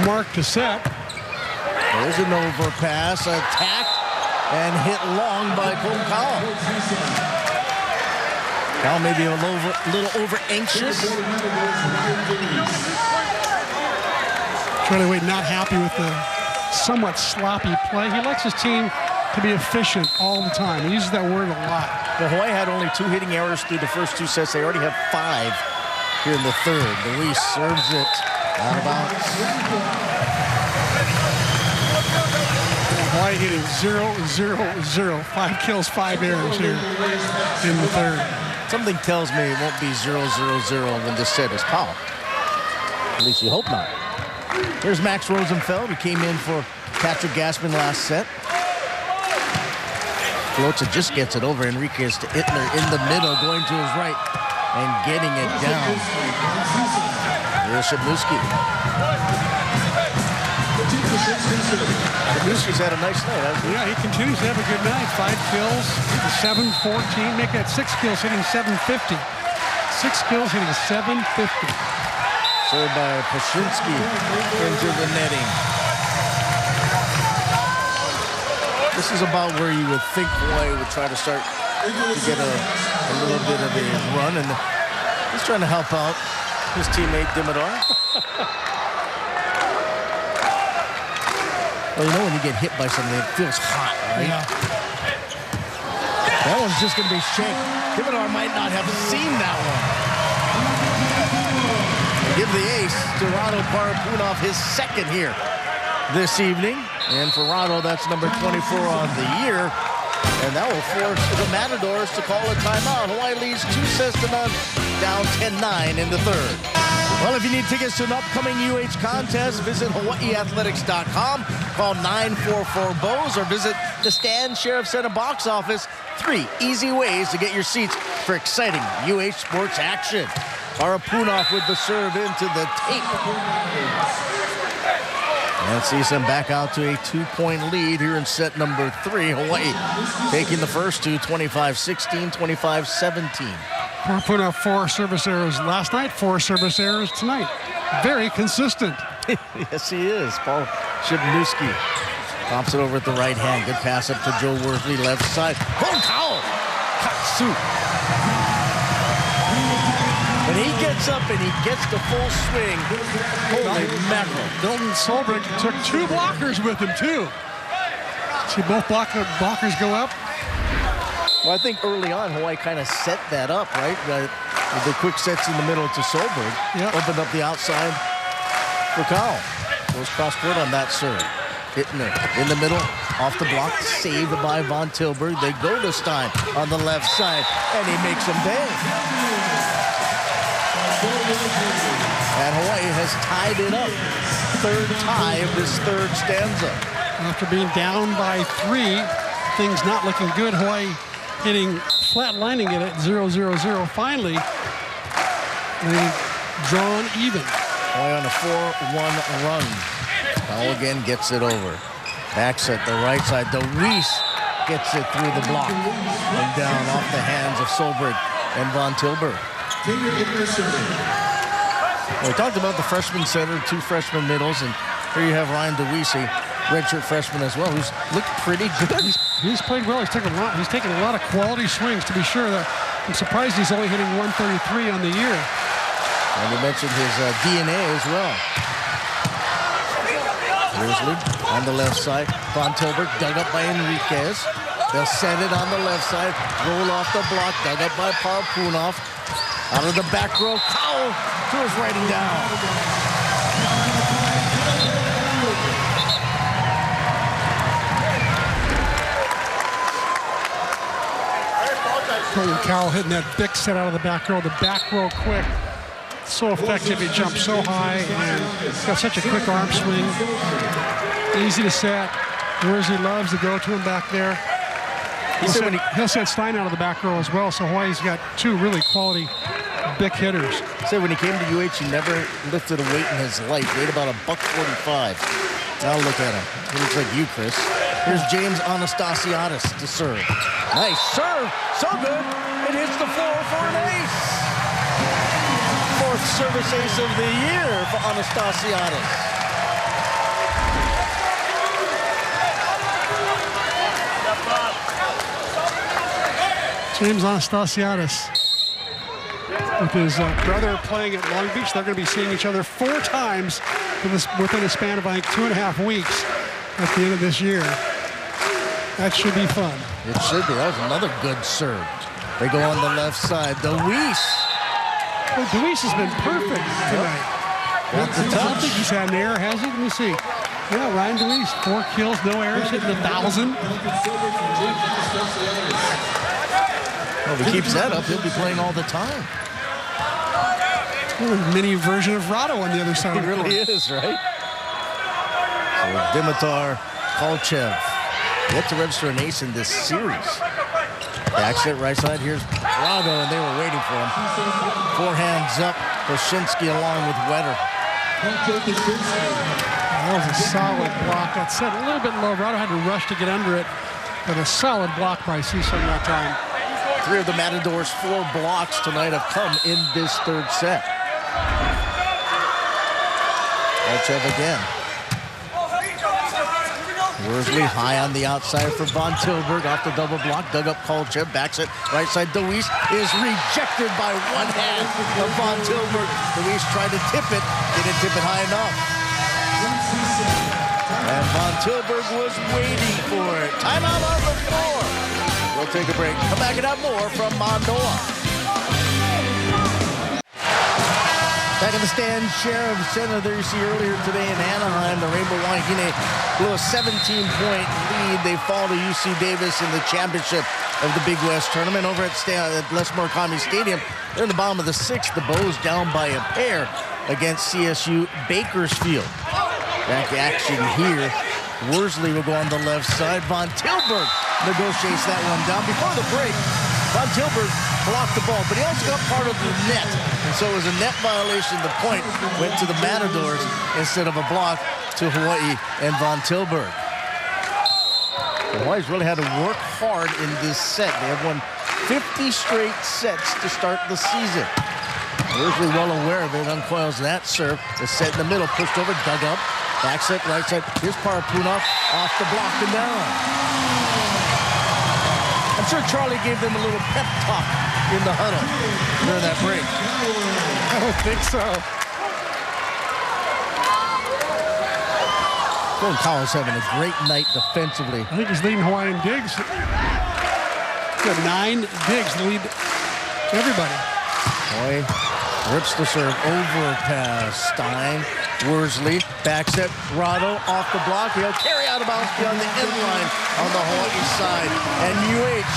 mark to set. There's an overpass, attacked, and hit long by Corrado. Cal maybe a little over anxious. Charlie Wade not happy with the somewhat sloppy play. He likes his team to be efficient all the time. He uses that word a lot. Well, Hawaii had only 2 hitting errors through the first 2 sets. They already have 5 here in the third. Luis serves it out of bounds. Hawaii hitting 0-0-0. 5 kills, 5 errors here in the third. Something tells me it won't be 0-0-0 when this set is called. At least you hope not. Here's Max Rosenfeld, who came in for Patrick Gassman last set. Flocha just gets it over. Enriquez to Ittler in the middle, going to his right and getting it down. Here's Shibnuski. Shibnuski's had a nice night, hasn't he? Yeah, he continues to have a good night. 5 kills, 7-14, make that 6 kills, hitting 750. 6 kills, hitting 750. Served by Pashinsky into the netting. This is about where you would think Hawaii would try to start to get a little bit of a run, and he's trying to help out his teammate Dimmadar. Well, you know when you get hit by something, it feels hot, right? Yeah. That one's just going to be shanked. Dimmadar might not have seen that one. Give the ace to Rado Parapunov, his second here this evening. And for Rado, that's number 24 on the year. And that will force the Matadors to call a timeout. Hawaii leads 2-0, down 10-9 in the third. Well, if you need tickets to an upcoming UH contest, visit HawaiiAthletics.com. Call 944-BOWS or visit the Stan Sheriff Center box office. 3 easy ways to get your seats for exciting UH sports action. Parapunov with the serve into the tape. And CSUN back out to a 2-point lead here in set number 3. Hawaii taking the first 2, 25-16, 25-17. Parapunov 4 service errors last night, 4 service errors tonight. Very consistent. Yes, he is. Paul Shibnuski pops it over at the right hand. Good pass up to Joe Worthley, left side. Corrado! Katsu. When he gets up and he gets the full swing, holy mackerel. Dalton Solberg took 2 blockers with him, too. See both blockers go up. Well, I think early on, Hawaii kind of set that up, right? With the quick sets in the middle to Solberg. Yep. Opened up the outside for Kyle. Goes cross court on that serve. Hitting it in the middle, off the block, saved by Von Tilburg. They go to Stein on the left side, and he makes them pay. And Hawaii has tied it up. Third tie of this third stanza. After being down by 3, things not looking good. Hawaii hitting, flatlining it at 0-0-0. Finally, they've drawn even. Hawaii on a 4-1 run. Powell again gets it over. Backs at the right side. Luis gets it through the block. And down off the hands of Solberg and Von Tilburg. Well, we talked about the freshman center, 2 freshman middles, and here you have Ryan DeWeese, redshirt freshman as well, who's looked pretty good. He's played well. He's taken a lot of quality swings, to be sure. I'm surprised he's only hitting 133 on the year. And you mentioned his DNA as well. Grizzly on the left side. Von Tilburg dug up by Enriquez. They'll set it on the left side. Roll off the block. Dug up by Parapunov. Out of the back row. Cowell to his writing down. Colton Cowell hitting that big set out of the back row quick. So effective, he jumps so high and got such a quick arm swing. Easy to set. Worsley loves to go to him back there. He'll set Stein out of the back row as well, so Hawaii's got 2 really quality big hitters. Said when he came to UH, he never lifted a weight in his life. Weighed about $145. Now look at him. He looks like you, Chris. Here's James Anastasiadis to serve. Nice serve. So good. It hits the floor for an ace. 4th service ace of the year for Anastasiadis. James Anastasiadis with his brother playing at Long Beach. They're going to be seeing each other 4 times within a span of, I think, 2.5 weeks at the end of this year. That should be fun. It should be. That was another good serve. They go on the left side. Deweese. Well, Deweese has been perfect tonight. I don't think he's had an error, has he? Let me see. Yeah, Ryan Deweese, 4 kills, no errors, hitting 1,000. Well, if he keeps that up, he'll be playing all the time. A mini version of Corrado on the other side. He really is, right? So Dimitar Kolchev yet to register an ace in this series. Backs it right side. Here's Corrado, and they were waiting for him. 4 hands up. Boshinsky along with Wetter. That was a solid block. That set a little bit low. Corrado had to rush to get under it, but a solid block by CSUN that time. 3 of the Matadors' 4 blocks tonight have come in this 3rd set. Kolchev again. Worsley high on the outside for Von Tilburg off the double block. Dug up Kolchev, backs it right side. Deweese is rejected by 1 hand of Von Tilburg. Deweese tried to tip it, didn't tip it high enough. And Von Tilburg was waiting for it. Timeout on the floor. We'll take a break. Come back and have more from Manoa. Back in the stand, Sheriff Center there you see earlier today in Anaheim, the Rainbow Wahine blew a 17-point lead. They fall to UC Davis in the championship of the Big West tournament over at Les Murakami Stadium. They're in the bottom of the 6th. The Bows down by a pair against CSU Bakersfield. Back action here. Worsley will go on the left side. Von Tilburg negotiates that one down. Before the break, Von Tilburg blocked the ball, but he also got part of the net. And so it was a net violation. The point went to the Matadors instead of a block to Hawaii and Von Tilburg. Hawaii's really had to work hard in this set. They have won 50 straight sets to start the season. Worsley well aware of it, uncoils that serve. The set in the middle, pushed over, dug up. Back set, right side. Here's Parapunov off the block and down. I'm sure Charlie gave them a little pep talk in the huddle during that break. I don't think so. Colin Cowell's having a great night defensively. I think he's leading Hawaiian digs. He's got 9 digs to lead everybody. Boy, rips the serve over past Stein. Worsley backs it. Corrado off the block. He'll carry out of bounds beyond the end line on the Hawaii side. And UH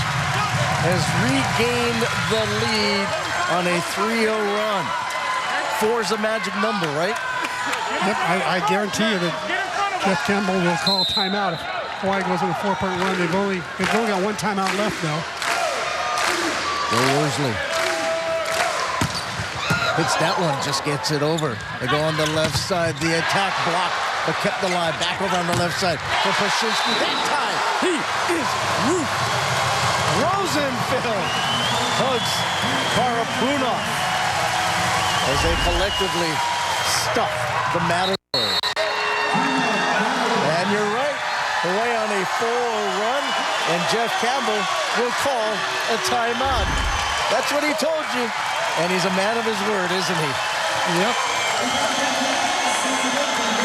has regained the lead on a 3-0 run. 4 is a magic number, right? Yep, I guarantee you that Jeff Campbell will call timeout if Hawaii goes on a 4-point run. They've only got 1 timeout left, though. Go Worsley. Hits that one, just gets it over. They go on the left side. The attack block, but kept the line. Back over on the left side for Pashinsky. That time, he is Root. Rosenfeld hugs Parapunov as they collectively stuff the Matadors. And you're right, Hawaii on a 4-0 run, and Jeff Campbell will call a timeout. That's what he told you. And he's a man of his word, isn't he? Yep.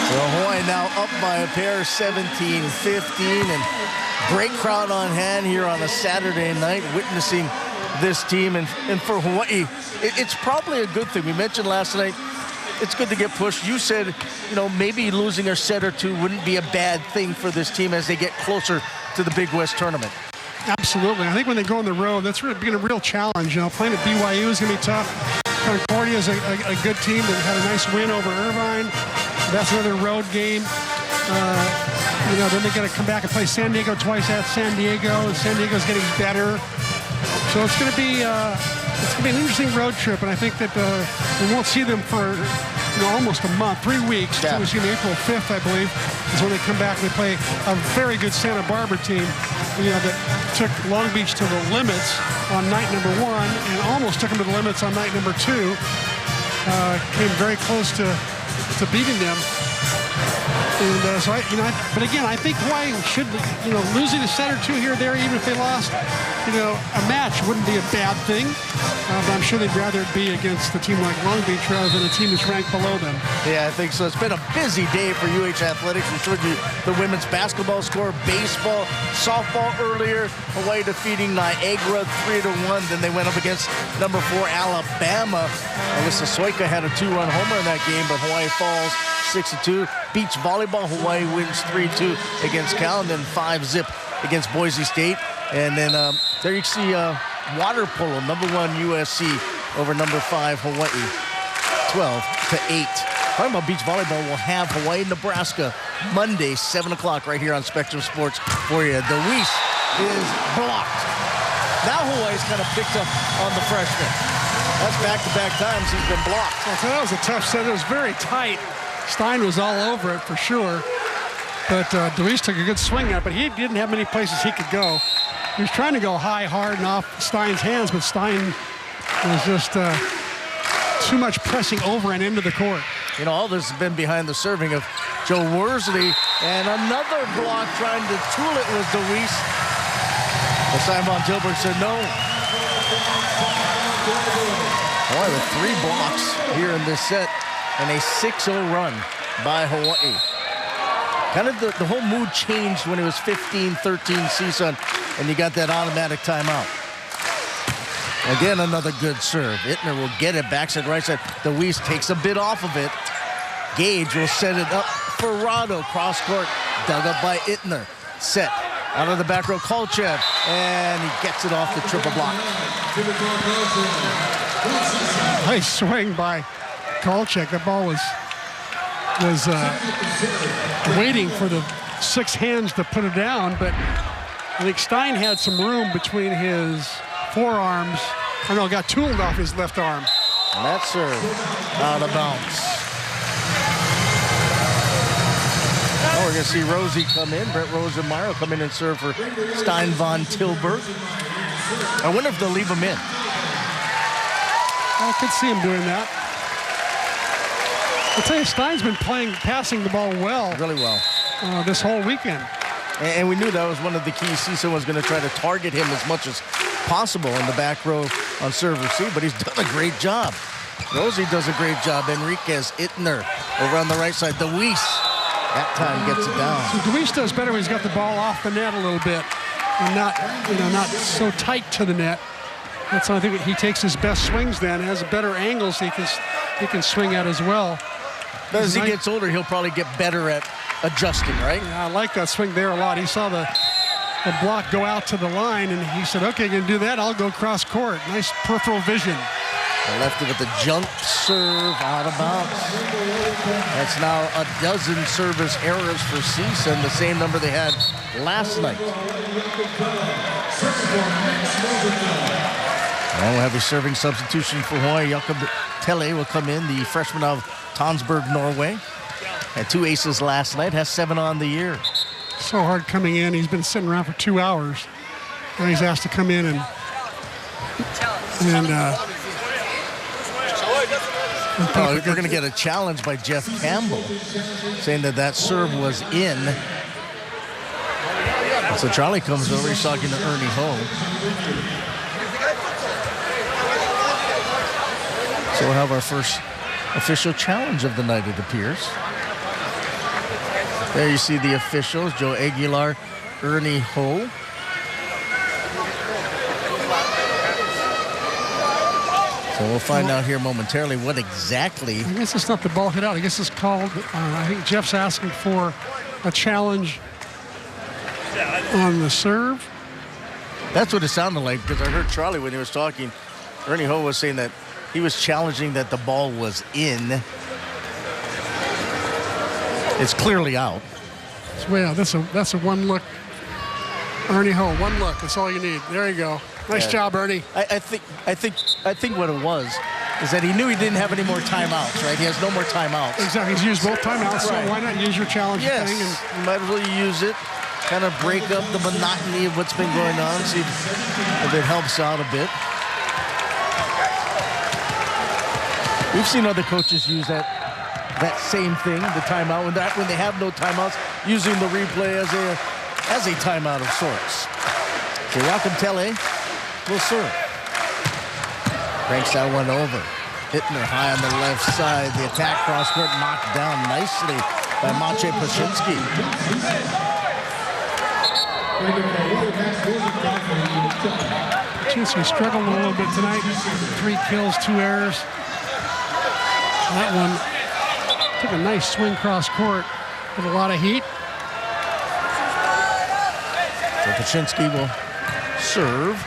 So Hawaii now up by a pair, 17-15, and great crowd on hand here on a Saturday night, witnessing this team. And for Hawaii, it's probably a good thing. We mentioned last night, it's good to get pushed. You said, maybe losing a set or 2 wouldn't be a bad thing for this team as they get closer to the Big West tournament. Absolutely. I think when they go on the road, that's really being a real challenge. Playing at BYU is going to be tough. Concordia is a good team that had a nice win over Irvine. That's another road game. Then they got to come back and play San Diego twice at San Diego, and San Diego's getting better. So it's going to be an interesting road trip, and I think that we won't see them for almost a month, 3 weeks. Yeah. We'll see them April 5th, I believe, is when they come back and they play a very good Santa Barbara team, that took Long Beach to the limits on night number 1 and almost took them to the limits on night number 2. came very close to beating them. And but again, I think Hawaii should, losing a set or two here or there, even if they lost, a match wouldn't be a bad thing. But I'm sure they'd rather it be against a team like Long Beach rather than a team that's ranked below them. Yeah, I think so. It's been a busy day for UH Athletics. We showed you the women's basketball score, baseball, softball earlier. Hawaii defeating Niagara 3-1. Then they went up against number 4 Alabama. Alyssa Soika had a 2-run homer in that game, but Hawaii falls 6-2. Beach volleyball, Hawaii wins 3-2 against Cal, and then 5-zip against Boise State. And then there you see water polo, number 1 USC over number 5 Hawaii, 12-8. Talking about beach volleyball, we'll have Hawaii, Nebraska, Monday, 7 o'clock right here on Spectrum Sports for you. The Weiss is blocked. Now Hawaii's kind of picked up on the freshman. That's back-to-back times he's been blocked. So that was a tough set. It was very tight. Stein was all over it for sure. But DeWeese took a good swing at it, but he didn't have many places he could go. He was trying to go high, hard, and off Stein's hands, but Stein was just too much pressing over and into the court. All this has been behind the serving of Joe Worsley. And another block trying to tool it was DeWeese. But Simon Tilburg said no. Hawaii with 3 blocks here in this set and a 6-0 run by Hawaii. Kind of the whole mood changed when it was 15-13 CSUN and you got that automatic timeout. Again, another good serve. Ittner will get it backside, right side. DeWeese takes a bit off of it. Gage will set it up. Corrado cross court, dug up by Ittner. Set out of the back row, Kolchev, and he gets it off the triple block. Nice swing by Kolchek. That ball was waiting for the 6 hands to put it down, but I think Stein had some room between his forearms. Got tooled off his left arm. And that serve out of bounds. Now we're going to see Rosie come in. Brett Rosenmeyer will come in and serve for Stein von Tilburg. I wonder if they'll leave him in. I could see him doing that. I'll tell you, Stein's been passing the ball well. Really well. This whole weekend. And we knew that was one of the keys. CSUN was going to try to target him as much as possible in the back row on serve receive, but he's done a great job. Rosie does a great job. Enriquez, Ittner over on the right side. DeWeese, that time gets it down. So DeWeese does better when he's got the ball off the net a little bit and not so tight to the net. That's I think he takes his best swings then, has better angles he can swing at as well. But as he gets older, he'll probably get better at adjusting, right? Yeah, I like that swing there a lot. He saw the block go out to the line, and he said, okay, going to do that, I'll go cross court. Nice peripheral vision. They left it with the jump serve out of bounds. That's now a dozen service errors for CSUN, the same number they had last night. And we'll have a serving substitution for Hawaii. Jakob Telle will come in, the freshman of Tonsberg, Norway. Had 2 aces last night, has 7 on the year. So hard coming in. He's been sitting around for 2 hours. Now he's asked to come in and you're going to get a challenge by Jeff Campbell saying that serve was in. So Charlie comes over. He's talking to Ernie Ho. So we'll have our first official challenge of the night, it appears. There you see the officials, Joe Aguilar, Ernie Ho. So we'll find out here momentarily what exactly. I guess it's not the ball hit out. I guess it's called, I think Jeff's asking for a challenge on the serve. That's what it sounded like, because I heard Charlie when he was talking. Ernie Ho was saying that he was challenging that the ball was in. It's clearly out. So yeah, that's a one look. Ernie Ho, one look. That's all you need. There you go. Nice job, Ernie. I think what it was is that he knew he didn't have any more timeouts, right? He has no more timeouts. Exactly. He's used both timeouts, right. So why not use your challenge thing? And you might as well use it. Kind of break up the monotony of what's been going on. See if it helps out a bit. We've seen other coaches use that same thing, the timeout, when they have no timeouts, using the replay as a timeout of sorts. So Yakantele will serve. Breaks that one over. Hitting her high on the left side. The attack cross-court knocked down nicely by Maciej Pashinski. Pashinski struggled a little bit tonight. 3 kills, 2 errors. That one took a nice swing cross court with a lot of heat. So Pashinski will serve.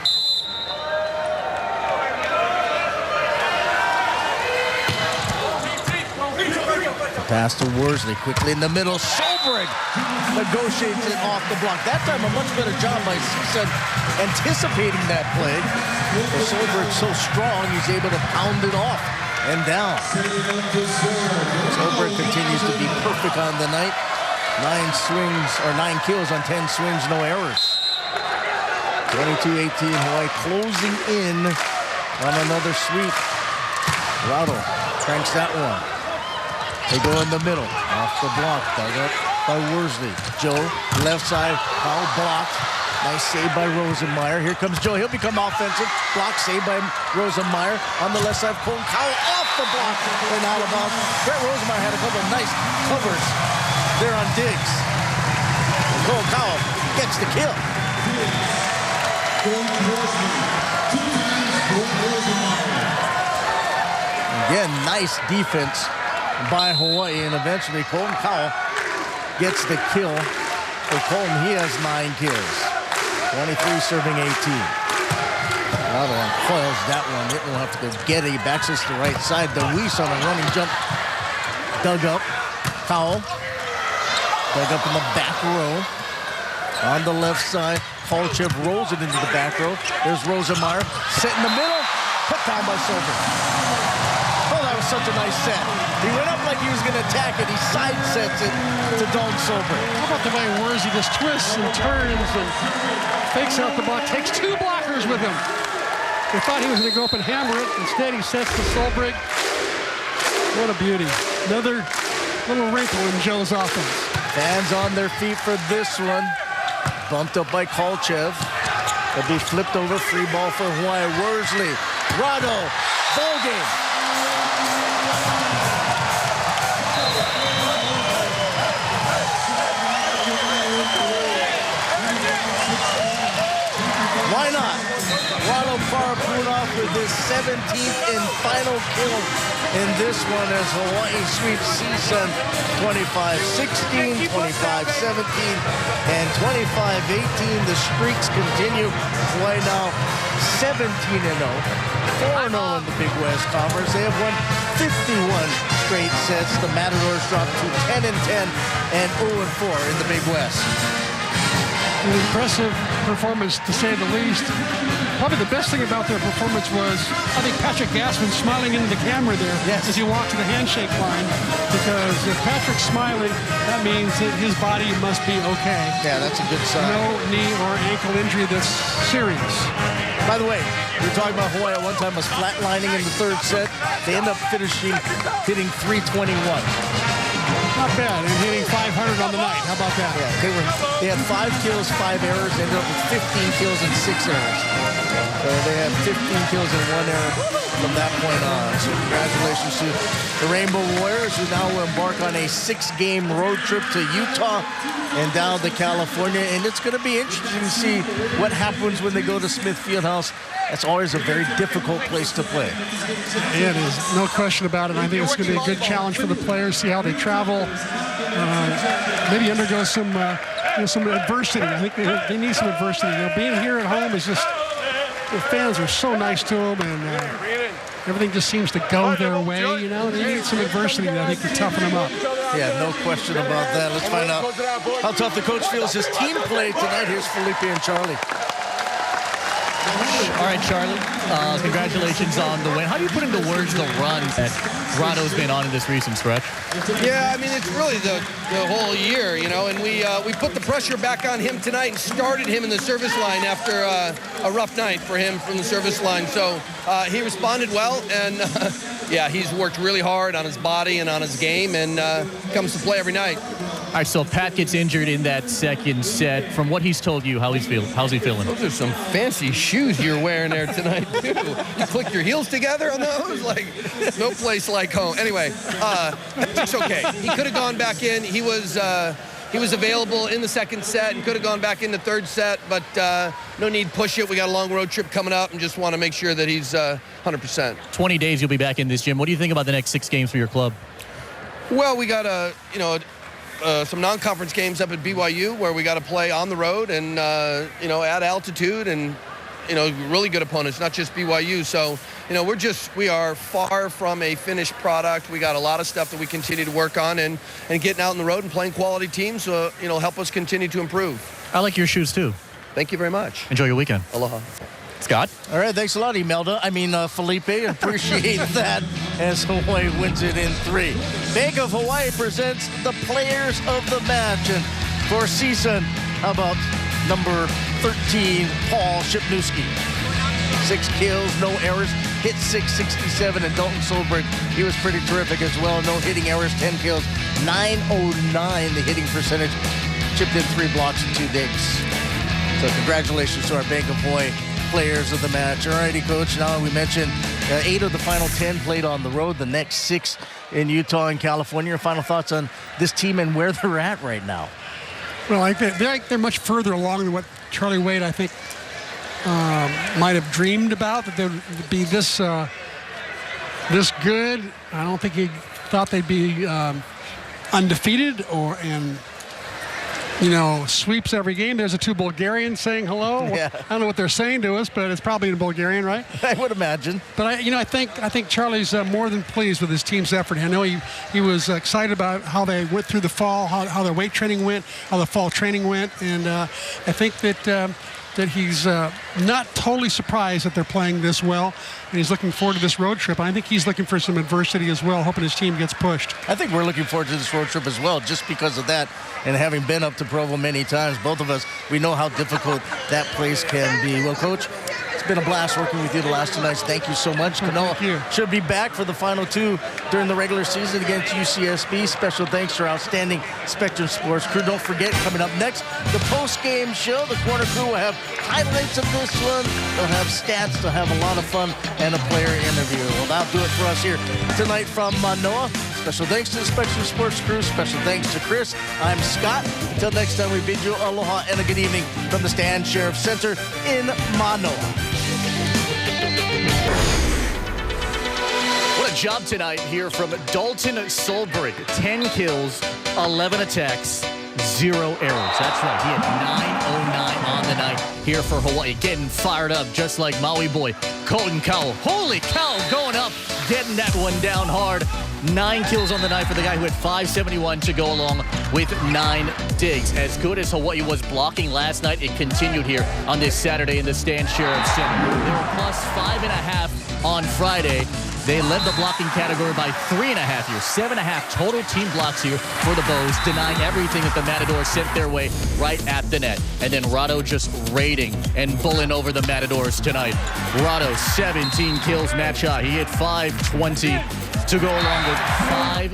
Pass to Worsley, quickly in the middle. Solberg negotiates it off the block. That time a much better job by CSUN anticipating that play. Solberg's so strong, he's able to pound it off and down. Solberg continues to be perfect on the night. 9 kills on 10 swings, no errors. 22-18, Hawaii closing in on another sweep. Corrado cranks that one. They go in the middle, off the block, dug up by Worsley. Joe, left side, foul blocked. Nice save by Rosenmeyer. Here comes Joe, he'll become offensive. Block saved by Rosenmeyer. On the left side, Colton Cowell off the block and out of bounds. Brett Rosenmeyer had a couple of nice covers there on Diggs. And Colton Cowell gets the kill. Again, nice defense by Hawaii, and eventually Colton Cowell gets the kill. For Colton, he has 9 kills. 23 serving 18. Corrado coils that one. It will have to go get it. He backs us to the right side. DeWeese on a running jump. Dug up. Cowell. Dug up in the back row. On the left side, Kolchev rolls it into the back row. There's Rosenmeyer. Set in the middle. Put down by Solberg. Oh, that was such a nice set. He went up like he was going to attack it. He side sets it to Don Solberg. How about the way Worsley just twists and turns and fakes out the block, takes 2 blockers with him. They thought he was going to go up and hammer it. Instead, he sets to Solberg. What a beauty. Another little wrinkle in Joe's offense. Fans on their feet for this one. Bumped up by Kolchev. It'll be flipped over. Free ball for Hawaii. Worsley. Corrado. Ball game. Why not? Corrado Parapunov with his 17th and final kill in this one as Hawaii sweeps CSUN 25-16, 25-17, and 25-18. The streaks continue. Hawaii now 17-0, 4-0 in the Big West Conference. They have won 51 straight sets. The Matadors dropped to 10-10 and 0-4 in the Big West. An impressive performance, to say the least. Probably the best thing about their performance was, I think, Patrick Gassman smiling into the camera there as he walked to the handshake line. Because if Patrick's smiling, that means that his body must be okay. Yeah, that's a good sign. No knee or ankle injury that's serious. By the way, we were talking about Hawaii at one time was flatlining in the 3rd set. They end up hitting 321. Not bad, and hitting 500 on the night. How about that? Yeah, they had 5 kills, 5 errors. They ended up with 15 kills and 6 errors. So they had 15 kills and 1 error from that point on. So congratulations to the Rainbow Warriors, who now will embark on a 6-game road trip to Utah and down to California. And it's going to be interesting to see what happens when they go to Smith Fieldhouse. That's always a very difficult place to play. Yeah, it is. No question about it. I think it's going to be a good challenge for the players, see how they travel, maybe undergo some adversity. I think they need some adversity. Being here at home is just, the fans are so nice to them, and everything just seems to go their way, They need some adversity, I think, to toughen them up. Yeah, no question about that. Let's find out how tough the coach feels his team played tonight. Here's Felipe and Charlie. All right, Charlie, congratulations on the win. How do you put into words the run that Corrado's been on in this recent stretch? Yeah, I mean, it's really the whole year, you know, and we put the pressure back on him tonight and started him in the service line after a rough night for him from the service line. So he responded well, and yeah, he's worked really hard on his body and on his game, and comes to play every night. All right, so Pat gets injured in that second set. From what he's told you, how's he feeling? Those are some fancy shoes you're wearing there tonight, too. You click your heels together on those? Like, no place like home. Anyway, it's okay. He could have gone back in. He was available in the second set and could have gone back in the third set, but no need to push it. We got a long road trip coming up and just want to make sure that he's 100%. 20 days you'll be back in this gym. What do you think about the next 6 games for your club? Well, we got some non-conference games up at BYU where we got to play on the road and, at altitude and, really good opponents, not just BYU. So, we are far from a finished product. We got a lot of stuff that we continue to work on and getting out on the road and playing quality teams, help us continue to improve. I like your shoes, too. Thank you very much. Enjoy your weekend. Aloha. Scott? All right, thanks a lot, Felipe. Appreciate that as Hawaii wins it in 3. Bank of Hawaii presents the players of the match. And for CSUN, how about number 13, Paul Shipnewski? 6 kills, no errors, hit 667, and Dalton Solberg, he was pretty terrific as well. No hitting errors, 10 kills, 909 the hitting percentage, chipped in 3 blocks and 2 digs. So congratulations to our Bank of Hawaii players of the match. All righty, Coach. Now we mentioned 8 of the final 10 played on the road. The next 6 in Utah and California. Your final thoughts on this team and where they're at right now? Well, they're much further along than what Charlie Wade, I think, might have dreamed about, that they would be this good. I don't think he thought they'd be undefeated sweeps every game. There's 2 Bulgarians saying hello. Yeah. I don't know what they're saying to us, but it's probably in Bulgarian, right? I would imagine. But I think Charlie's more than pleased with his team's effort. I know he was excited about how they went through the fall, how their weight training went, how the fall training went, and I think that he's not totally surprised that they're playing this well, and he's looking forward to this road trip. I think he's looking for some adversity as well, hoping his team gets pushed. I think we're looking forward to this road trip as well, just because of that, and having been up to Provo many times, both of us, we know how difficult that place can be. Well, Coach, it's been a blast working with you the last 2 nights. Thank you so much. Kanoa should be back for the final 2 during the regular season against UCSB. Special thanks to our outstanding Spectrum Sports crew. Don't forget, coming up next, the post-game show. The Corner crew will have highlights of this one. They'll have stats. They'll have a lot of fun and a player interview. Well, that'll do it for us here tonight from Manoa. Special thanks to the Spectrum Sports crew. Special thanks to Chris. I'm Scott. Until next time, we bid you aloha and a good evening from the Stan Sheriff Center in Manoa. What a job tonight here from Dalton Solberg. 10 kills, 11 attacks, 0 errors. That's right. He had 909 on the night here for Hawaii. Getting fired up just like Maui boy Colton Cowell. Holy cow, going up, getting that one down hard. 9 kills on the night for the guy who had 571 to go along with 9 digs. As good as Hawaii was blocking last night, it continued here on this Saturday in the Stan Sheriff Center. They were plus 5.5 on Friday. They led the blocking category by 3.5 here. 7.5 total team blocks here for the Bows, denying everything that the Matadors sent their way right at the net. And then Corrado just raiding and bullying over the Matadors tonight. Corrado, 17 kills, match high. He hit 520 to go along with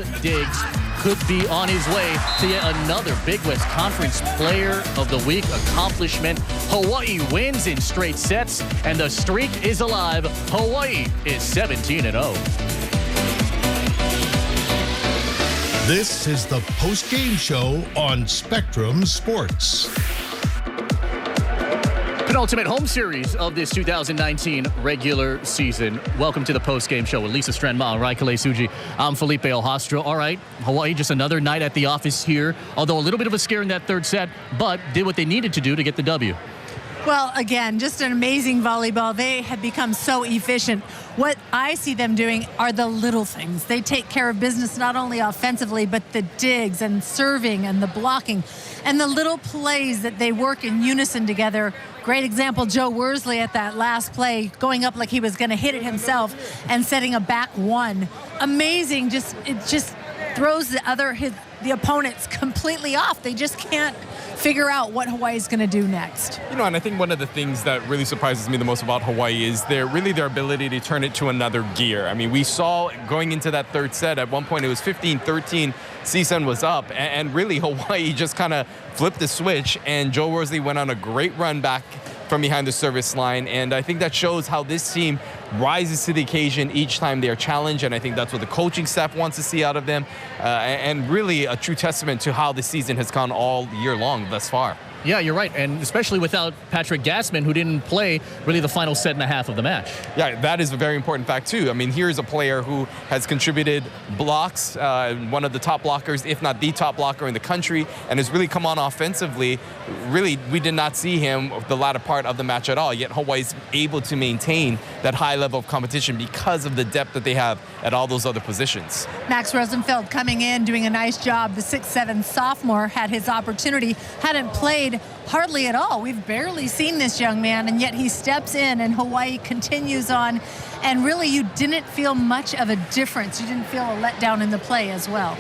5 digs. Could be on his way to yet another Big West Conference Player of the Week accomplishment. Hawaii wins in straight sets, and the streak is alive. Hawaii is 17-0. This is the post-game show on Spectrum Sports. Penultimate home series of this 2019 regular season. Welcome to the post-game show with Lisa Stranma and Raikale Suji. I'm Felipe Ohastro. All right, Hawaii, just another night at the office here. Although a little bit of a scare in that third set, but did what they needed to do to get the W. Well, again, just an amazing volleyball. They have become so efficient. What I see them doing are the little things. They take care of business not only offensively, but the digs and serving and the blocking and the little plays that they work in unison together Great example, Joe Worsley at that last play, going up like he was going to hit it himself and setting a back one. Amazing. It just throws the opponents completely off. They just can't figure out what Hawaii's going to do next. You know, and I think one of the things that really surprises me the most about Hawaii is their ability to turn it to another gear. I mean, we saw going into that third set, at one point it was 15-13, CSUN was up, and really Hawaii just kind of flipped the switch, and Joe Worsley went on a great run back from behind the service line, and I think that shows how this team rises to the occasion each time they are challenged, and I think that's what the coaching staff wants to see out of them, and really a true testament to how the season has gone all year long thus far. Yeah, you're right, and especially without Patrick Gassman, who didn't play really the final set and a half of the match. Yeah, that is a very important fact, too. I mean, here's a player who has contributed blocks, one of the top blockers, if not the top blocker in the country, and has really come on offensively. Really, we did not see him the latter part of the match at all, yet Hawaii's able to maintain that high level of competition because of the depth that they have at all those other positions. Max Rosenfeld coming in, doing a nice job. The 6'7" sophomore had his opportunity, hadn't played hardly at all. We've barely seen this young man, and yet he steps in, and Hawaii continues on. And really, you didn't feel much of a difference. You didn't feel a letdown in the play as well.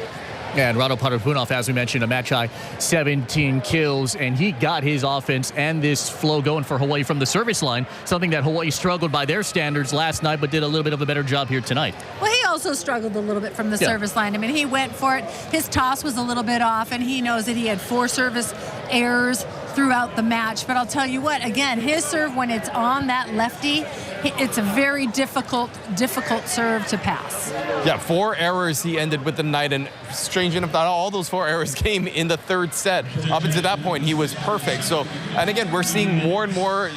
And Rado Parapunov, as we mentioned, a match-high 17 kills, and he got his offense and this flow going for Hawaii from the service line, something that Hawaii struggled by their standards last night, but did a little bit of a better job here tonight. Well, he also struggled a little bit from the service line. I mean, he went for it. His toss was a little bit off, and he knows that he had 4 service errors throughout the match. But I'll tell you what, again, his serve, when it's on that lefty, it's a very difficult serve to pass. Yeah, 4 errors he ended with the night, and strange enough that all those 4 errors came in the third set. Up until that point, he was perfect. So, and again, we're seeing more and more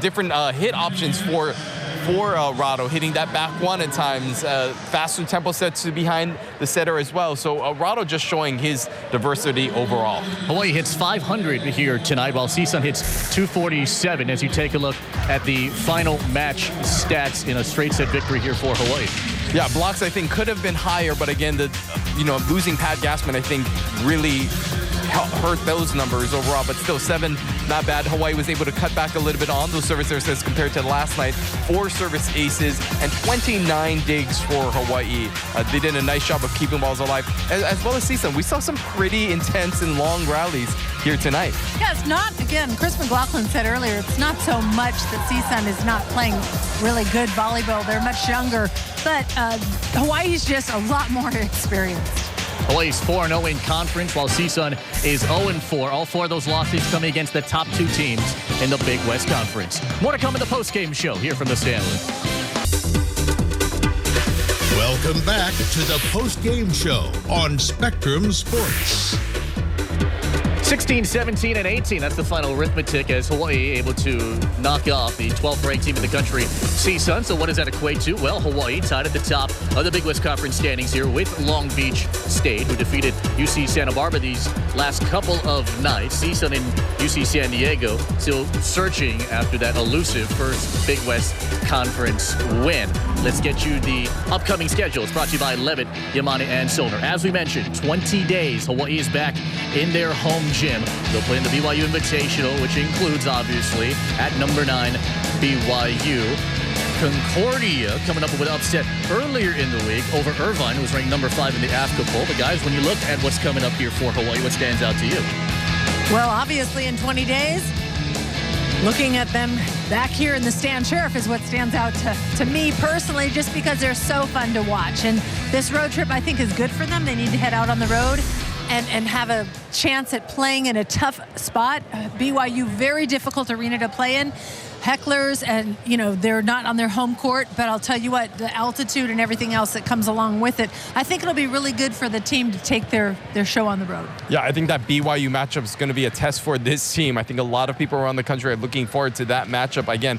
different hit options for Rado, hitting that back one at times, faster tempo sets behind the setter as well. So Rado just showing his diversity overall. Hawaii hits 500 here tonight, while CSUN hits 247 as you take a look at the final match stats in a straight set victory here for Hawaii. Yeah, blocks I think could have been higher, but again, losing Pat Gassman I think really hurt those numbers overall, but still 7, not bad. Hawaii was able to cut back a little bit on those service errors compared to last night. 4 service aces and 29 digs for Hawaii. They did a nice job of keeping balls alive, as well as CSUN. We saw some pretty intense and long rallies here tonight. Yeah, it's not, again, Chris McLaughlin said earlier, it's not so much that CSUN is not playing really good volleyball. They're much younger, but Hawaii's just a lot more experienced. Hawaii's 4-0 in conference, while CSUN is 0-4. All 4 of those losses coming against the top 2 teams in the Big West Conference. More to come in the postgame show here from the Stanley. Welcome back to the postgame show on Spectrum Sports. 16, 17, and 18. That's the final arithmetic as Hawaii able to knock off the 12th ranked team in the country, CSUN. So what does that equate to? Well, Hawaii tied at the top of the Big West Conference standings here with Long Beach State, who defeated UC Santa Barbara these last couple of nights. CSUN and UC San Diego still searching after that elusive first Big West Conference win. Let's get you the upcoming schedule. It's brought to you by Levitt, Yamane, and Solner. As we mentioned, 20 days, Hawaii is back in their home gym. They'll play in the BYU Invitational, which includes, obviously, at number 9, BYU. Concordia coming up with an upset earlier in the week over Irvine, who was ranked number 5 in the AFCA poll. But guys, when you look at what's coming up here for Hawaii, what stands out to you? Well, obviously in 20 days, looking at them back here in the Stan Sheriff is what stands out to me personally, just because they're so fun to watch. And this road trip, I think, is good for them. They need to head out on the road and have a chance at playing in a tough spot. BYU, very difficult arena to play in. Hecklers, and they're not on their home court, but I'll tell you what, the altitude and everything else that comes along with it, I think it'll be really good for the team to take their show on the road. Yeah, I think that BYU matchup is going to be a test for this team. I think a lot of people around the country are looking forward to that matchup. Again,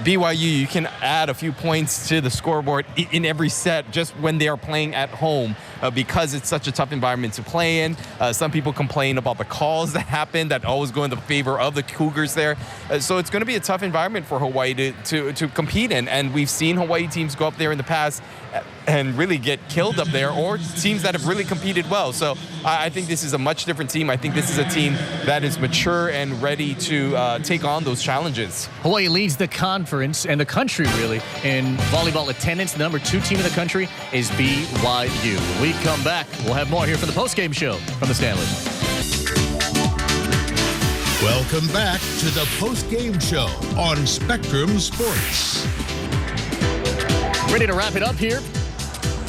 BYU, you can add a few points to the scoreboard in every set just when they are playing at home because it's such a tough environment to play in. Some people complain about the calls that happen that always go in the favor of the Cougars there. So it's going to be a tough environment for Hawaii to compete in. And we've seen Hawaii teams go up there in the past and really get killed up there, or teams that have really competed well. So I think this is a much different team. I think this is a team that is mature and ready to take on those challenges. Hawaii leads the conference and the country, really, in volleyball attendance. The number 2 team in the country is BYU. When we come back, we'll have more here for the postgame show from the Stanley. Welcome back to the post-game show on Spectrum Sports. Ready to wrap it up here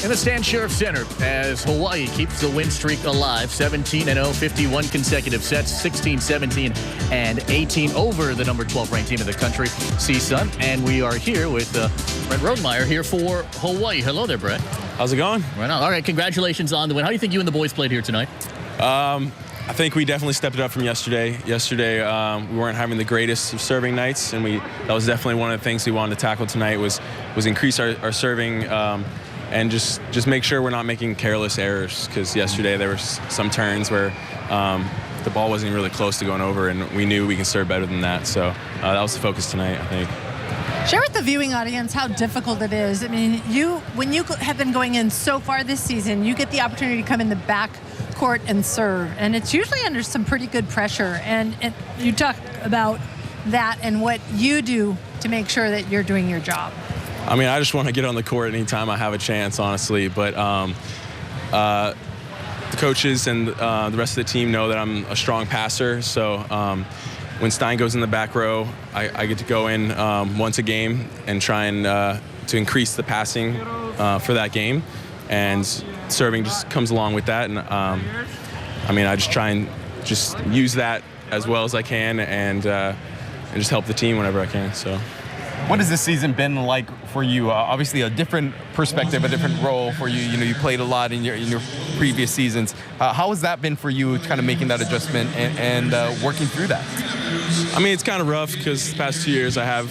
in the Stan Sheriff Center as Hawaii keeps the win streak alive. 17-0, 51 consecutive sets, 16, 17, and 18 over the number 12 ranked team in the country, CSUN. And we are here with Brett Rodemeyer here for Hawaii. Hello there, Brett. How's it going? Right on. All right, congratulations on the win. How do you think you and the boys played here tonight? I think we definitely stepped it up from yesterday. Yesterday, we weren't having the greatest of serving nights, and that was definitely one of the things we wanted to tackle tonight was increase our serving and just make sure we're not making careless errors, because yesterday there were some turns where the ball wasn't really close to going over, and we knew we can serve better than that. So that was the focus tonight, I think. Share with the viewing audience how difficult it is. I mean, when you have been going in so far this season, you get the opportunity to come in the back court and serve, and it's usually under some pretty good pressure. And you talk about that and what you do to make sure that you're doing your job. I mean, I just want to get on the court anytime I have a chance, honestly. But the coaches and the rest of the team know that I'm a strong passer. So when Stein goes in the back row, I get to go in once a game and try and to increase the passing for that game. And serving just comes along with that. And I mean, I just try and just use that as well as I can and just help the team whenever I can. So. What has this season been like for you? Obviously, a different perspective, a different role for you. You know, you played a lot in your previous seasons. How has that been for you, kind of making that adjustment and working through that? I mean, it's kind of rough because the past 2 years I have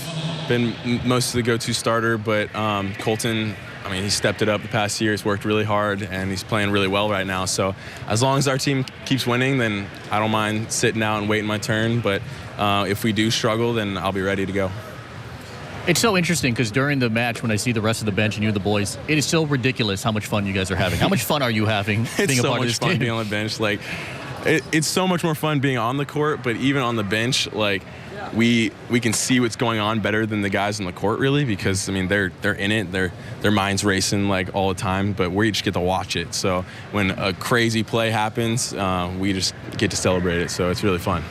been most of the go-to starter, but Colton, I mean, he stepped it up the past year. He's worked really hard, and he's playing really well right now. So as long as our team keeps winning, then I don't mind sitting out and waiting my turn. But if we do struggle, then I'll be ready to go. It's so interesting because during the match, when I see the rest of the bench and you and the boys, it is so ridiculous how much fun you guys are having. How much fun are you having being a part of this team? It's so much fun being on the bench. Like, it's so much more fun being on the court, but even on the bench, like, we can see what's going on better than the guys on the court, really, because I mean they're in it, their minds racing like all the time, but we just get to watch it. So when a crazy play happens, we just get to celebrate it. So it's really fun.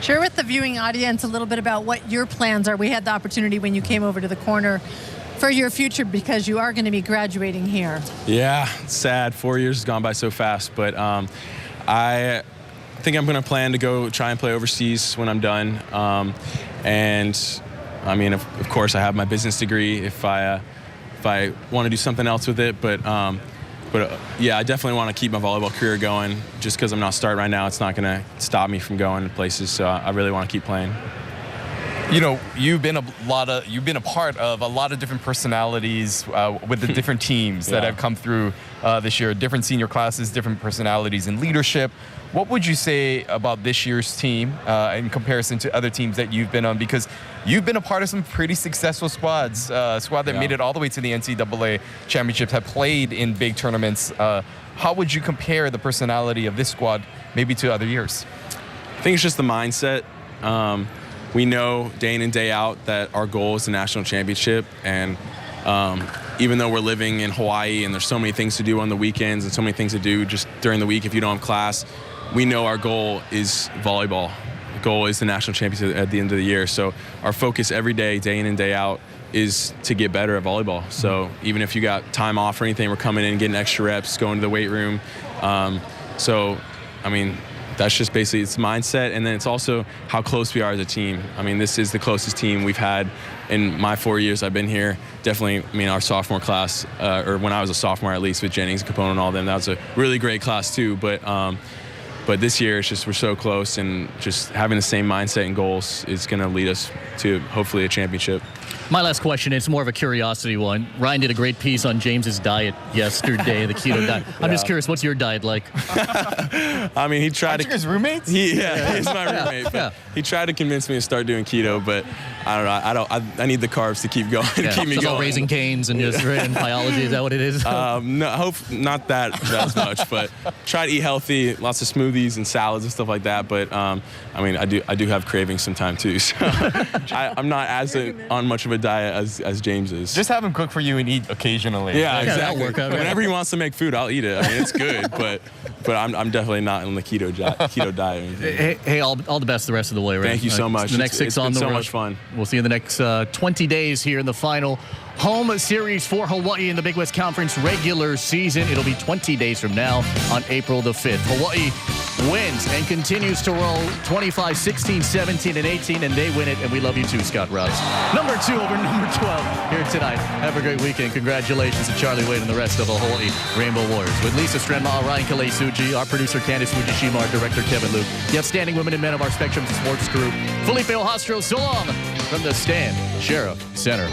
Share with the viewing audience a little bit about what your plans are. We had the opportunity when you came over to the corner for your future because you are going to be graduating here. Yeah, it's sad. 4 years has gone by so fast, but I think I'm going to plan to go try and play overseas when I'm done. And I mean, of course, I have my business degree if I want to do something else with it. But yeah, I definitely want to keep my volleyball career going. Just because I'm not starting right now, it's not going to stop me from going to places. So I really want to keep playing. You know, you've been a part of a lot of different personalities with the different teams that have come through this year. Different senior classes, different personalities and leadership. What would you say about this year's team in comparison to other teams that you've been on? Because you've been a part of some pretty successful squads. Squad that made it all the way to the NCAA championships, have played in big tournaments. How would you compare the personality of this squad maybe to other years? I think it's just the mindset. We know day in and day out that our goal is the national championship, and even though we're living in Hawaii and there's so many things to do on the weekends and so many things to do just during the week if you don't have class, we know our goal is volleyball. The goal is the national championship at the end of the year. So our focus every day in and day out, is to get better at volleyball. So even if you got time off or anything, we're coming in, getting extra reps, going to the weight room. So, I mean, that's just basically its mindset, and then it's also how close we are as a team. I mean, this is the closest team we've had in my 4 years I've been here. Definitely, I mean, our sophomore class, or when I was a sophomore at least with Jennings, Capone, and all them, that was a really great class too. But this year, it's just we're so close, and just having the same mindset and goals is going to lead us to hopefully a championship. My last question, it's more of a curiosity one. Ryan did a great piece on James's diet yesterday, the keto diet. I'm just curious, what's your diet like? I mean, he tried to. His roommates? He's my roommate. But he tried to convince me to start doing keto, but I don't know. I need the carbs to keep going. Keep me going. Raising canes and just in biology. Is that what it is? No, not that as much, but try to eat healthy. Lots of smoothies and salads and stuff like that. But I mean, I do have cravings sometimes too. So I'm not as on much of a diet as James is. Just have him cook for you and eat occasionally. Yeah, exactly. That'll work out. Whenever he wants to make food, I'll eat it. I mean, it's good, but I'm definitely not on the keto diet. Hey, all the best the rest of the way, right? Thank you so much. The next 6 it's on been the so road. much fun. We'll see you in the next 20 days here in the final home series for Hawaii in the Big West Conference regular season. It'll be 20 days from now on April the 5th. Hawaii wins and continues to roll 25, 16, 17, and 18, and they win it, and we love you too, Scott Robbs. Number 2 over number 12 here tonight. Have a great weekend. Congratulations to Charlie Wade and the rest of the Hawaii Rainbow Warriors. With Lisa Strenma, Ryan Kalei-Suji, our producer Candice Fujishima, our director Kevin Luke, the outstanding women and men of our Spectrum Sports group, Felipe Ojastro, so long from the Stan Sheriff Center.